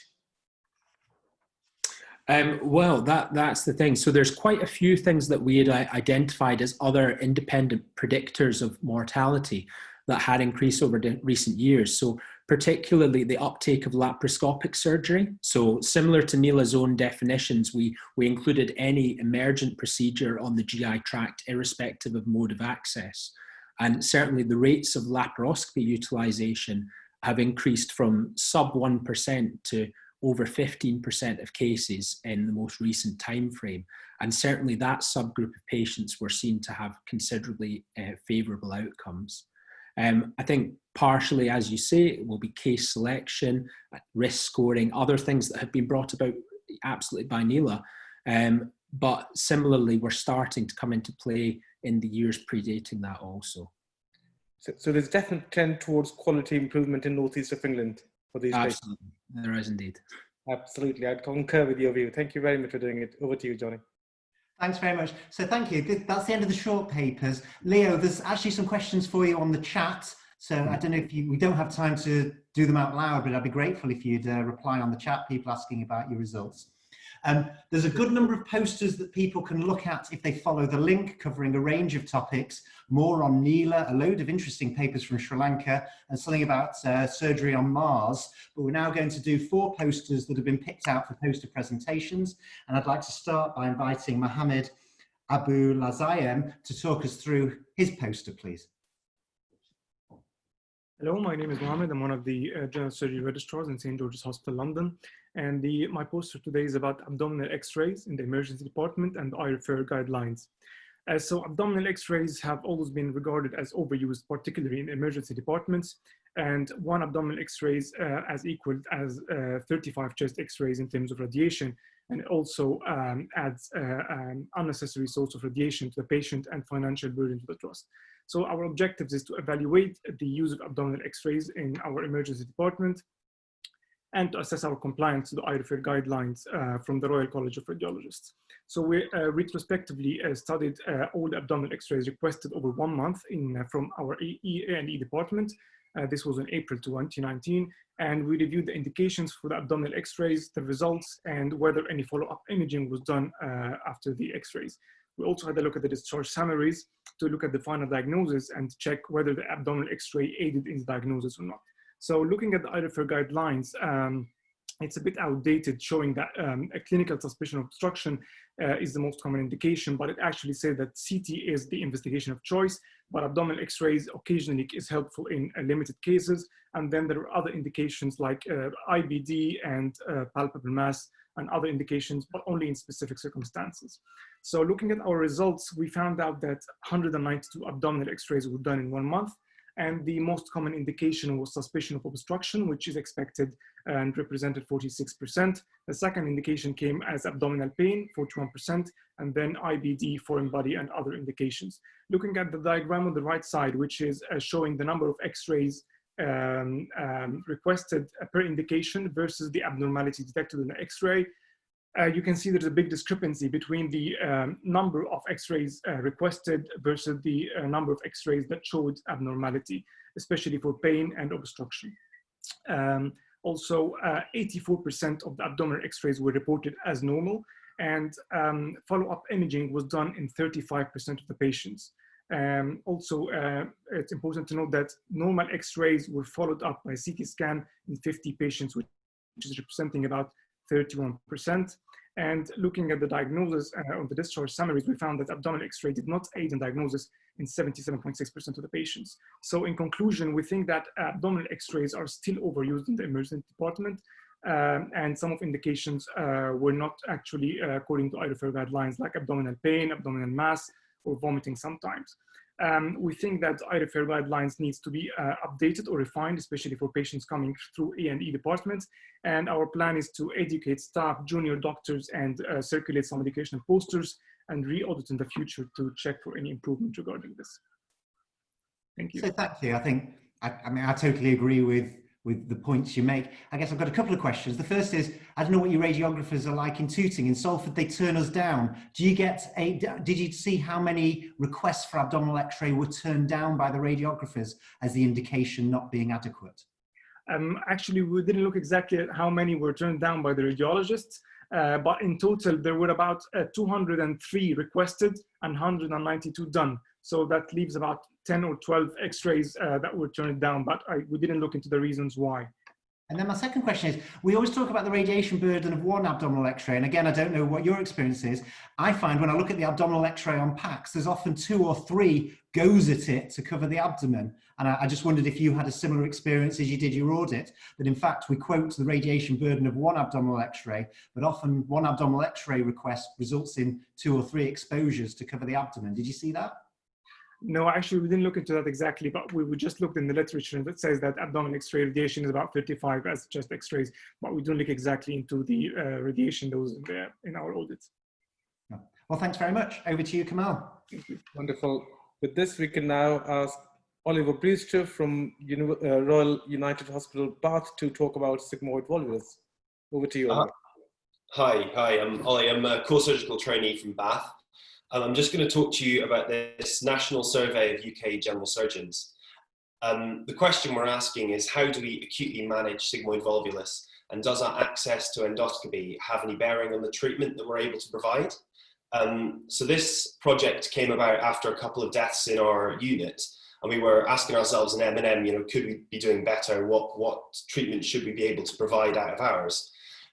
Well, that's the thing. So there's quite a few things that we had identified as other independent predictors of mortality that had increased over recent years. So particularly the uptake of laparoscopic surgery. So similar to NELA's own definitions, we included any emergent procedure on the GI tract irrespective of mode of access. And certainly the rates of laparoscopy utilization have increased from sub 1% to over 15% of cases in the most recent time frame. And certainly that subgroup of patients were seen to have considerably favourable outcomes. I think partially, as you say, it will be case selection, risk scoring, other things that have been brought about absolutely by NELA. But similarly, we're starting to come into play in the years predating that also. So there's definitely a trend towards quality improvement in northeast of England for these patients. Absolutely, there is indeed. Absolutely, I'd concur with your view. Thank you very much for doing it. Over to you, Johnny. Thanks very much. So thank you. That's the end of the short papers. Leo, there's actually some questions for you on the chat. So I don't know if we don't have time to do them out loud, but I'd be grateful if you'd reply on the chat, people asking about your results. There's a good number of posters that people can look at if they follow the link, covering a range of topics, more on NELA, a load of interesting papers from Sri Lanka, and something about surgery on Mars. But we're now going to do 4 posters that have been picked out for poster presentations. And I'd like to start by inviting Mohammed Abu Lazayem to talk us through his poster, please. Hello, my name is Mohammed. I'm one of the general surgery registrars in St. George's Hospital, London. And my poster today is about abdominal x-rays in the emergency department and I refer guidelines. So abdominal x-rays have always been regarded as overused, particularly in emergency departments. And 1 abdominal x-rays as equal as 35 chest x-rays in terms of radiation. And it also adds an unnecessary source of radiation to the patient and financial burden to the trust. So our objectives is to evaluate the use of abdominal x-rays in our emergency department and to assess our compliance to the IRFR guidelines from the Royal College of Radiologists. So we retrospectively studied all the abdominal x-rays requested over 1 month from our E&E department. This was in April 2019, and we reviewed the indications for the abdominal x-rays, the results, and whether any follow-up imaging was done after the x-rays. We also had a look at the discharge summaries to look at the final diagnosis and check whether the abdominal x-ray aided in the diagnosis or not. So looking at the IRFR guidelines, it's a bit outdated, showing that a clinical suspicion of obstruction is the most common indication, but it actually said that CT is the investigation of choice, but abdominal x-rays occasionally is helpful in limited cases. And then there are other indications like IBD and palpable mass and other indications, but only in specific circumstances. So looking at our results, we found out that 192 abdominal x-rays were done in 1 month. And the most common indication was suspicion of obstruction, which is expected and represented 46%. The second indication came as abdominal pain, 41%, and then IBD, foreign body, and other indications. Looking at the diagram on the right side, which is showing the number of x-rays requested per indication versus the abnormality detected in the x-ray, you can see there's a big discrepancy between the number of x-rays requested versus the number of x-rays that showed abnormality, especially for pain and obstruction. Also, 84% of the abdominal x-rays were reported as normal, and follow-up imaging was done in 35% of the patients. Also, it's important to note that normal x-rays were followed up by CT scan in 50 patients, which is representing about 31%. And looking at the diagnosis on the discharge summaries, we found that abdominal x-ray did not aid in diagnosis in 77.6% of the patients. So in conclusion, we think that abdominal x-rays are still overused in the emergency department, and some of indications were not actually according to IRFR guidelines, like abdominal pain, abdominal mass, or vomiting sometimes. We think that IRFR guidelines needs to be updated or refined, especially for patients coming through E&E departments. And our plan is to educate staff, junior doctors, and circulate some educational posters and re-audit in the future to check for any improvement regarding this. Thank you. So thank you. I think, I mean, I totally agree with the points you make. I guess I've got a couple of questions. The first is, I don't know what your radiographers are like in Tooting. In Salford, they turn us down. Did you see how many requests for abdominal x-ray were turned down by the radiographers as the indication not being adequate? Actually, we didn't look exactly at how many were turned down by the radiologists, but in total, there were about 203 requested and 192 done. So that leaves about 10 or 12 x-rays that were turned down, but we didn't look into the reasons why. And then my second question is, we always talk about the radiation burden of one abdominal x-ray. And again, I don't know what your experience is. I find when I look at the abdominal x-ray on PACS, there's often 2 or 3 goes at it to cover the abdomen. And I just wondered if you had a similar experience as you did your audit, that in fact, we quote the radiation burden of one abdominal x-ray, but often one abdominal x-ray request results in 2 or 3 exposures to cover the abdomen. Did you see that? No, actually, we didn't look into that exactly, but we just looked in the literature that says that abdominal X-ray radiation is about 55 as just X-rays, but we don't look exactly into the radiation dose in our audits. Well, thanks very much. Over to you, Kamal. Wonderful. With this, we can now ask Oliver Brewster from Royal United Hospital, Bath, to talk about sigmoid volvulus. Over to you, Oliver. Hi, I'm Ollie. I'm a core surgical trainee from Bath. I'm just going to talk to you about this national survey of UK general surgeons. The question we're asking is, how do we acutely manage sigmoid volvulus, and does our access to endoscopy have any bearing on the treatment that we're able to provide? So this project came about after a couple of deaths in our unit, and we were asking ourselves in M&M, could we be doing better? What treatment should we be able to provide out of ours?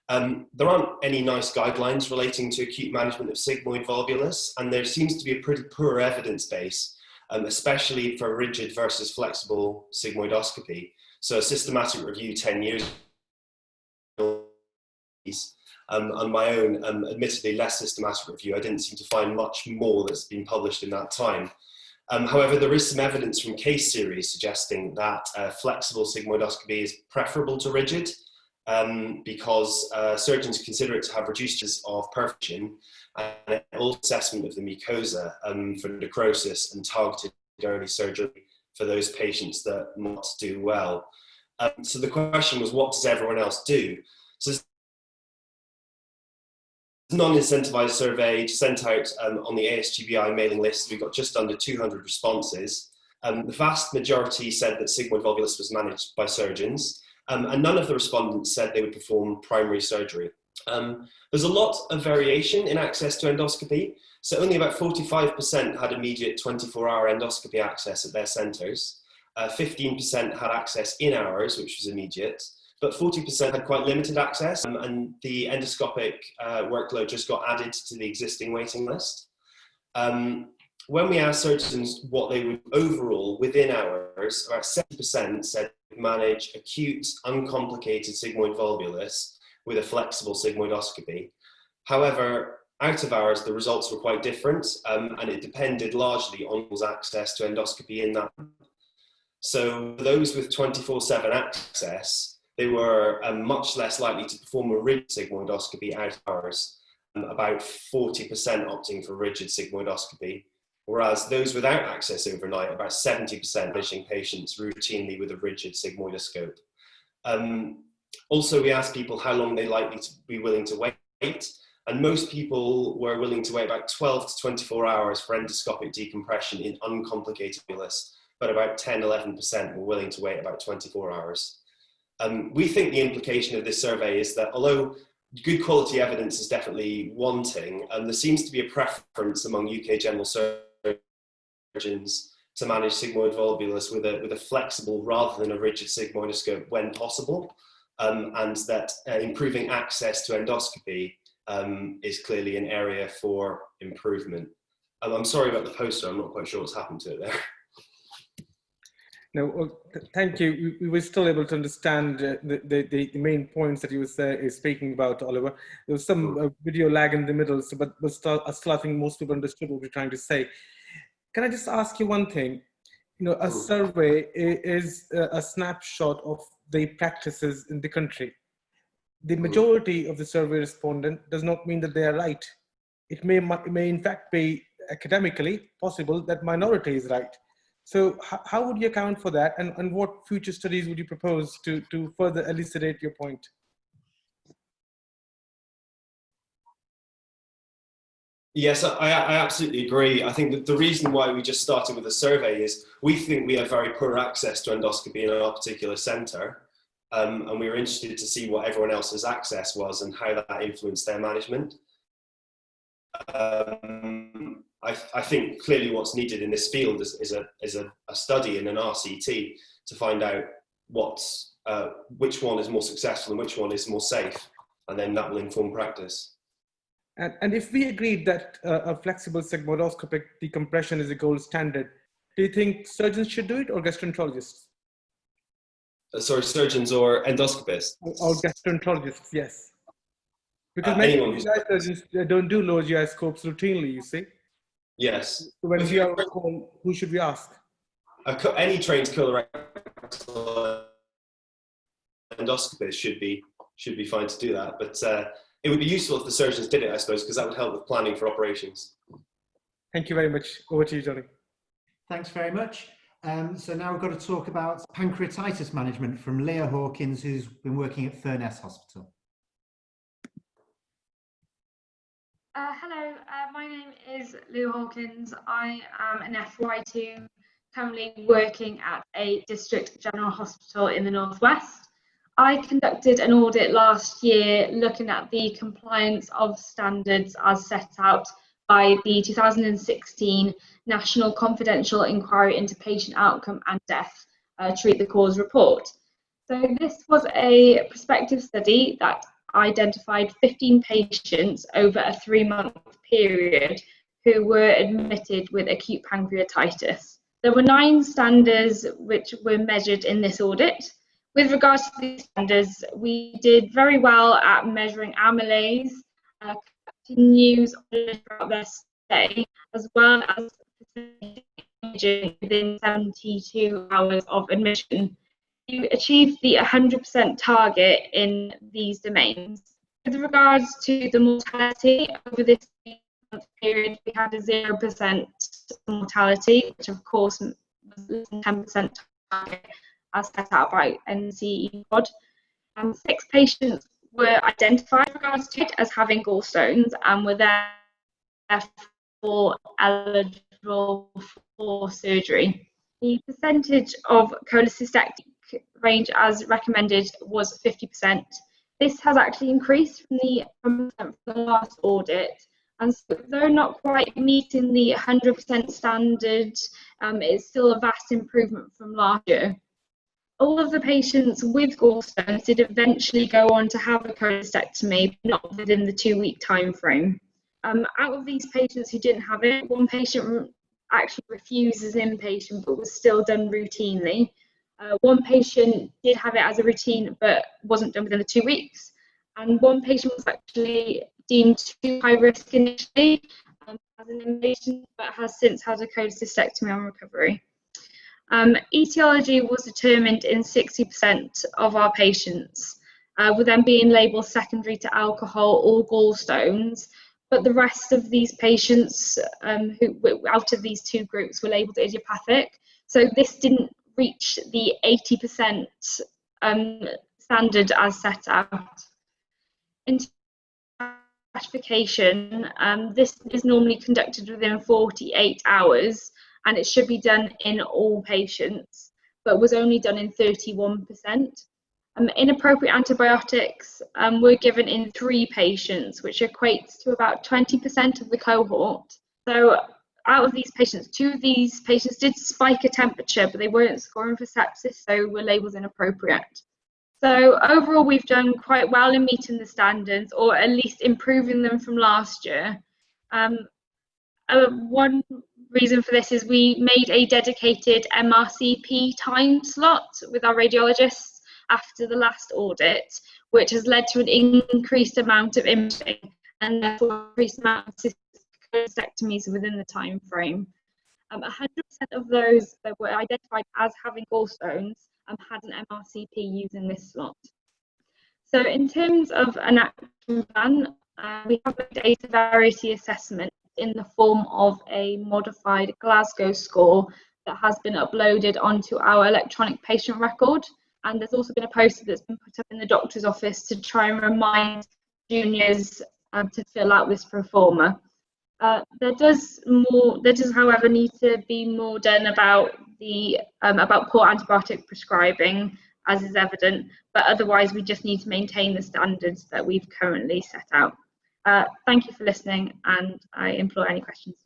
There aren't any nice guidelines relating to acute management of sigmoid volvulus, and there seems to be a pretty poor evidence base, especially for rigid versus flexible sigmoidoscopy. So a systematic review 10 years ago, on my own, admittedly less systematic review, I didn't seem to find much more that's been published in that time. However, there is some evidence from case series suggesting that flexible sigmoidoscopy is preferable to rigid, because surgeons consider it to have reduced risks of perforation and also assessment of the mucosa for necrosis and targeted early surgery for those patients that not do well. So the question was, what does everyone else do? So this non-incentivized survey sent out on the ASGBI mailing list. We got just under 200 responses. The vast majority said that sigmoid volvulus was managed by surgeons. And none of the respondents said they would perform primary surgery. There's a lot of variation in access to endoscopy. So only about 45% had immediate 24-hour endoscopy access at their centres. 15% had access in hours, which was immediate, but 40% had quite limited access, and the endoscopic workload just got added to the existing waiting list. When we asked surgeons what they would overall within hours, about 70% said manage acute, uncomplicated sigmoid volvulus with a flexible sigmoidoscopy. However, out of hours, the results were quite different, and it depended largely on people's access to endoscopy in that. So those with 24/7 access, they were much less likely to perform a rigid sigmoidoscopy out of hours, about 40% opting for rigid sigmoidoscopy. Whereas those without access overnight, about 70% managing patients routinely with a rigid sigmoidoscope. Also, we asked people how long they're likely to be willing to wait, and most people were willing to wait about 12 to 24 hours for endoscopic decompression in uncomplicated volvulus, but about 10–11% were willing to wait about 24 hours. We think the implication of this survey is that although good quality evidence is definitely wanting, there seems to be a preference among UK general surgeons to manage sigmoid volvulus with a flexible rather than a rigid sigmoidoscope when possible, and that improving access to endoscopy is clearly an area for improvement. I'm sorry about the poster, I'm not quite sure what's happened to it there. No, well, thank you. We were still able to understand the main points that you were speaking about, Oliver. There was some video lag in the middle, so, but still, I think most people understood what we're trying to say. Can I just ask you one thing? A survey is a snapshot of the practices in the country. The majority of the survey respondent does not mean that they are right. It may in fact be academically possible that minority is right. So how would you account for that, and what future studies would you propose to further elucidate your point? Yes, I absolutely agree. I think that the reason why we just started with a survey is we think we have very poor access to endoscopy in our particular centre, and we were interested to see what everyone else's access was and how that influenced their management. I think clearly what's needed in this field is a study and an RCT to find out which one is more successful and which one is more safe, and then that will inform practice. And if we agreed that a flexible sigmoidoscopic decompression is a gold standard, do you think surgeons should do it or gastroenterologists? Sorry, surgeons or endoscopists? Or gastroenterologists, yes. Because many GI surgeons don't do lower GI scopes routinely, you see. Yes. So when we are on call, who should we ask? Any trained colorectal endoscopist should be fine to do that, but it would be useful if the surgeons did it, I suppose, because that would help with planning for operations. Thank you very much. Over to you, Johnny. Thanks very much. So now we've got to talk about pancreatitis management from Leah Hawkins, who's been working at Furness Hospital. Hello, my name is Leah Hawkins. I am an FY2, currently working at a district general hospital in the Northwest. I conducted an audit last year looking at the compliance of standards as set out by the 2016 National Confidential Inquiry into Patient Outcome and Death Treat the Cause report. So this was a prospective study that identified 15 patients over a 3-month period who were admitted with acute pancreatitis. There were 9 standards which were measured in this audit. With regards to these standards, we did very well at measuring amylase, news throughout their stay, as well as within 72 hours of admission. You achieved the 100% target in these domains. With regards to the mortality, over this period, we had a 0% mortality, which of course was less than 10% target as set out by NCE-POD. 6 patients were identified with regards to it as having gallstones and were therefore eligible for surgery. The percentage of cholecystectomy range as recommended was 50%. This has actually increased from the last audit, and so though not quite meeting the 100% standard, it's still a vast improvement from last year. All of the patients with gallstones did eventually go on to have a cholecystectomy, not within the 2-week time frame. Out of these patients who didn't have it, 1 patient actually refused as inpatient but was still done routinely. 1 patient did have it as a routine but wasn't done within the 2 weeks, and 1 patient was actually deemed too high risk initially as an inpatient but has since had a cholecystectomy on recovery. Etiology was determined in 60% of our patients, with them being labelled secondary to alcohol or gallstones, but the rest of these patients who out of these 2 groups were labelled idiopathic. So this didn't reach the 80% standard as set out. In stratification, this is normally conducted within 48 hours, and it should be done in all patients, but was only done in 31%. Inappropriate antibiotics were given in 3 patients, which equates to about 20% of the cohort. So out of these patients, 2 of these patients did spike a temperature, but they weren't scoring for sepsis, so were labelled inappropriate. So overall, we've done quite well in meeting the standards, or at least improving them from last year. One reason for this is we made a dedicated MRCP time slot with our radiologists after the last audit, which has led to an increased amount of imaging and therefore increased amount of cholecystectomies within the time frame. 100% of those that were identified as having gallstones had an MRCP using this slot. So in terms of an action plan, we have a severity assessment in the form of a modified Glasgow score that has been uploaded onto our electronic patient record. And there's also been a poster that's been put up in the doctor's office to try and remind juniors to fill out this pro forma. There does, however, need to be more done about poor antibiotic prescribing, as is evident, but otherwise we just need to maintain the standards that we've currently set out. Thank you for listening, and I implore any questions.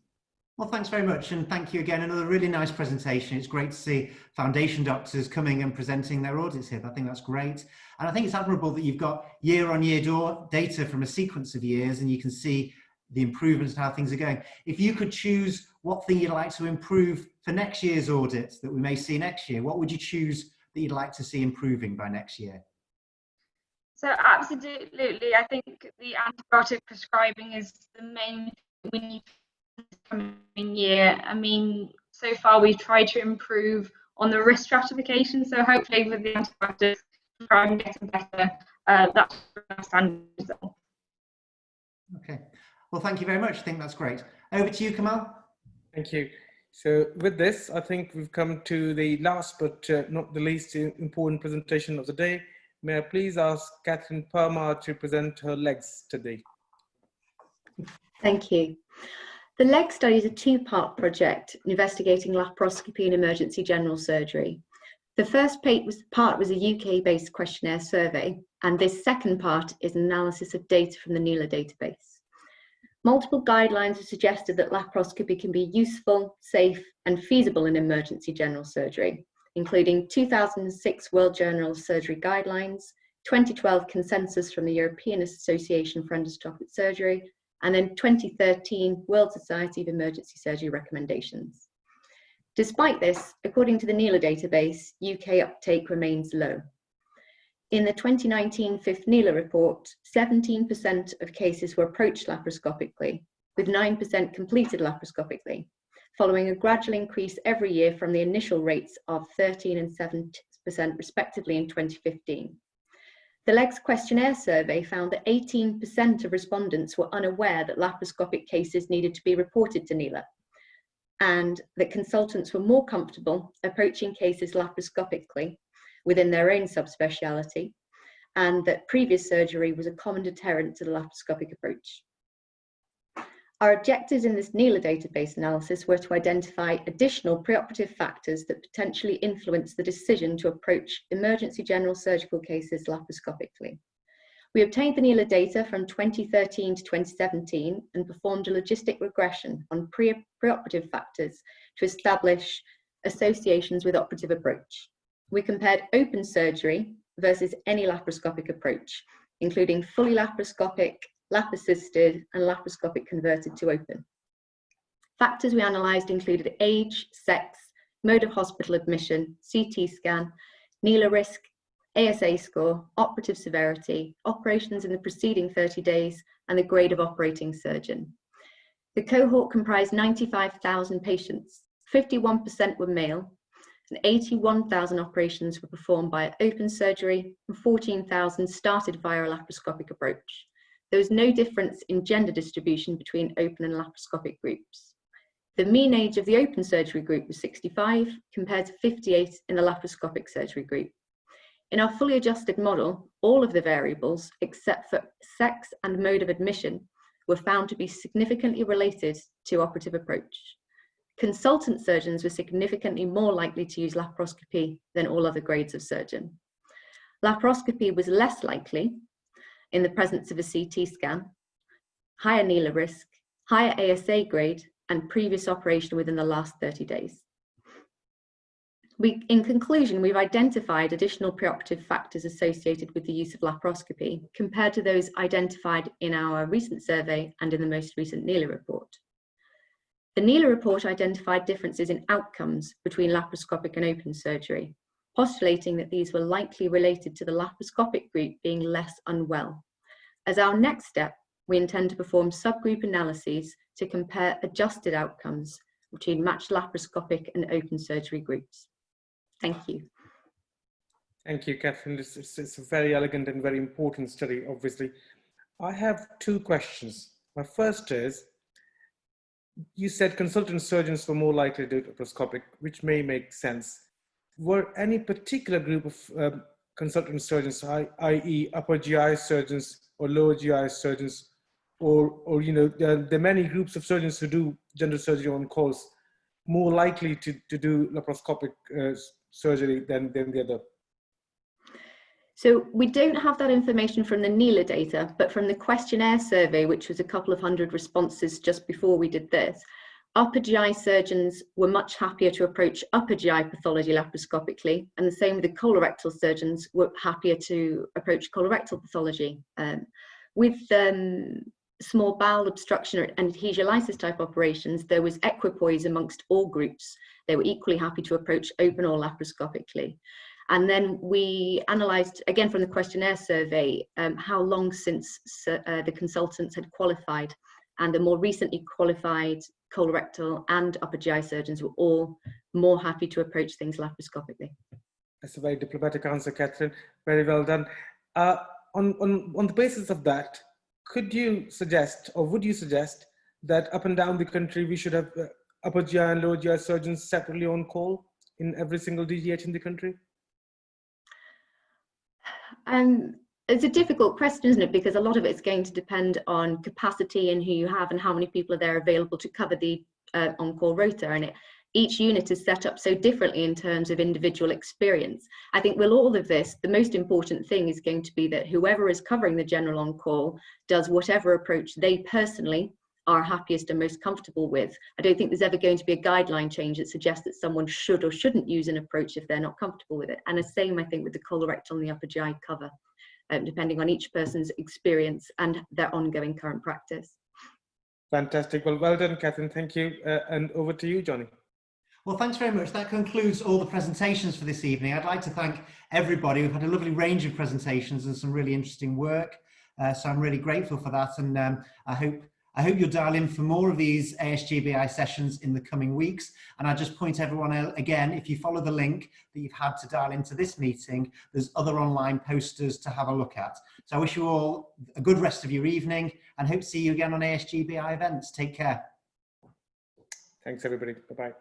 Well, thanks very much, and thank you again. Another really nice presentation. It's great to see foundation doctors coming and presenting their audits here. I think that's great. And I think it's admirable that you've got year-on-year data from a sequence of years, and you can see the improvements and how things are going. If you could choose what thing you'd like to improve for next year's audit that we may see next year, what would you choose that you'd like to see improving by next year? So absolutely, I think the antibiotic prescribing is the main thing we need for this coming year. I mean, so far we've tried to improve on the risk stratification, so hopefully with the antibiotics prescribing getting better, that's our standards. Okay, well, thank you very much. I think that's great. Over to you, Kamal. Thank you. So with this, I think we've come to the last but not the least important presentation of the day. May I please ask Catherine Parma to present her LEGS today. Thank you. The LEGS study is a two-part project investigating laparoscopy in emergency general surgery. The first part was a UK-based questionnaire survey, and this second part is an analysis of data from the NELA database. Multiple guidelines have suggested that laparoscopy can be useful, safe, and feasible in emergency general surgery, including 2006 World Journal of Surgery guidelines, 2012 consensus from the European Association for Endoscopic Surgery, and then 2013 World Society of Emergency Surgery recommendations. Despite this, according to the NELA database, UK uptake remains low. In the 2019 fifth NELA report, 17% of cases were approached laparoscopically, with 9% completed laparoscopically, following a gradual increase every year from the initial rates of 13% and 7% respectively in 2015. The LEGS questionnaire survey found that 18% of respondents were unaware that laparoscopic cases needed to be reported to NELA, and that consultants were more comfortable approaching cases laparoscopically within their own subspeciality, and that previous surgery was a common deterrent to the laparoscopic approach. Our objectives in this NELA database analysis were to identify additional preoperative factors that potentially influence the decision to approach emergency general surgical cases laparoscopically. We obtained the NELA data from 2013 to 2017 and performed a logistic regression on preoperative factors to establish associations with operative approach. We compared open surgery versus any laparoscopic approach, including fully laparoscopic, lap-assisted, and laparoscopic converted to open. Factors we analysed included age, sex, mode of hospital admission, CT scan, NELA risk, ASA score, operative severity, operations in the preceding 30 days, and the grade of operating surgeon. The cohort comprised 95,000 patients, 51% were male, and 81,000 operations were performed by open surgery, and 14,000 started via a laparoscopic approach. There was no difference in gender distribution between open and laparoscopic groups. The mean age of the open surgery group was 65, compared to 58 in the laparoscopic surgery group. In our fully adjusted model, all of the variables, except for sex and mode of admission, were found to be significantly related to operative approach. Consultant surgeons were significantly more likely to use laparoscopy than all other grades of surgeon. Laparoscopy was less likely in the presence of a CT scan, higher NELA risk, higher ASA grade, and previous operation within the last 30 days. In conclusion, we've identified additional preoperative factors associated with the use of laparoscopy compared to those identified in our recent survey and in the most recent NELA report. The NELA report identified differences in outcomes between laparoscopic and open surgery, postulating that these were likely related to the laparoscopic group being less unwell. As our next step, we intend to perform subgroup analyses to compare adjusted outcomes between matched laparoscopic and open surgery groups. Thank you. Thank you, Catherine. It's a very elegant and very important study, obviously. I have two questions. My first is, you said consultant surgeons were more likely to do laparoscopic, which may make sense. Were any particular group of consultant surgeons, i.e. upper GI surgeons or lower GI surgeons, or you know, there are many groups of surgeons who do general surgery on calls, more likely to do laparoscopic surgery than the other? So we don't have that information from the NELA data, but from the questionnaire survey, which was a couple of hundred responses just before we did this, upper GI surgeons were much happier to approach upper GI pathology laparoscopically, and the same with the colorectal surgeons were happier to approach colorectal pathology. With small bowel obstruction and adhesiolysis type operations, there was equipoise amongst all groups. They were equally happy to approach open or laparoscopically. And then we analysed, again from the questionnaire survey, how long since the consultants had qualified. And the more recently qualified colorectal and upper GI surgeons were all more happy to approach things laparoscopically. That's a very diplomatic answer, Catherine. Very well done. On the basis of that, could you suggest, or would you suggest, that up and down the country we should have upper GI and lower GI surgeons separately on call in every single DGH in the country? It's a difficult question, isn't it? Because a lot of it's going to depend on capacity and who you have and how many people are there available to cover the on-call rota. And each unit is set up so differently in terms of individual experience. I think with all of this, the most important thing is going to be that whoever is covering the general on-call does whatever approach they personally are happiest and most comfortable with. I don't think there's ever going to be a guideline change that suggests that someone should or shouldn't use an approach if they're not comfortable with it. And the same, I think, with the colorectal and the upper GI cover, depending on each person's experience and their ongoing current practice. Fantastic. Well done, Catherine. Thank you. And over to you, Johnny. Well, thanks very much. That concludes all the presentations for this evening. I'd like to thank everybody. We've had a lovely range of presentations and some really interesting work. So I'm really grateful for that. And I hope you'll dial in for more of these ASGBI sessions in the coming weeks. And I just point everyone out again, if you follow the link that you've had to dial into this meeting, there's other online posters to have a look at. So I wish you all a good rest of your evening and hope to see you again on ASGBI events. Take care. Thanks, everybody. Bye-bye.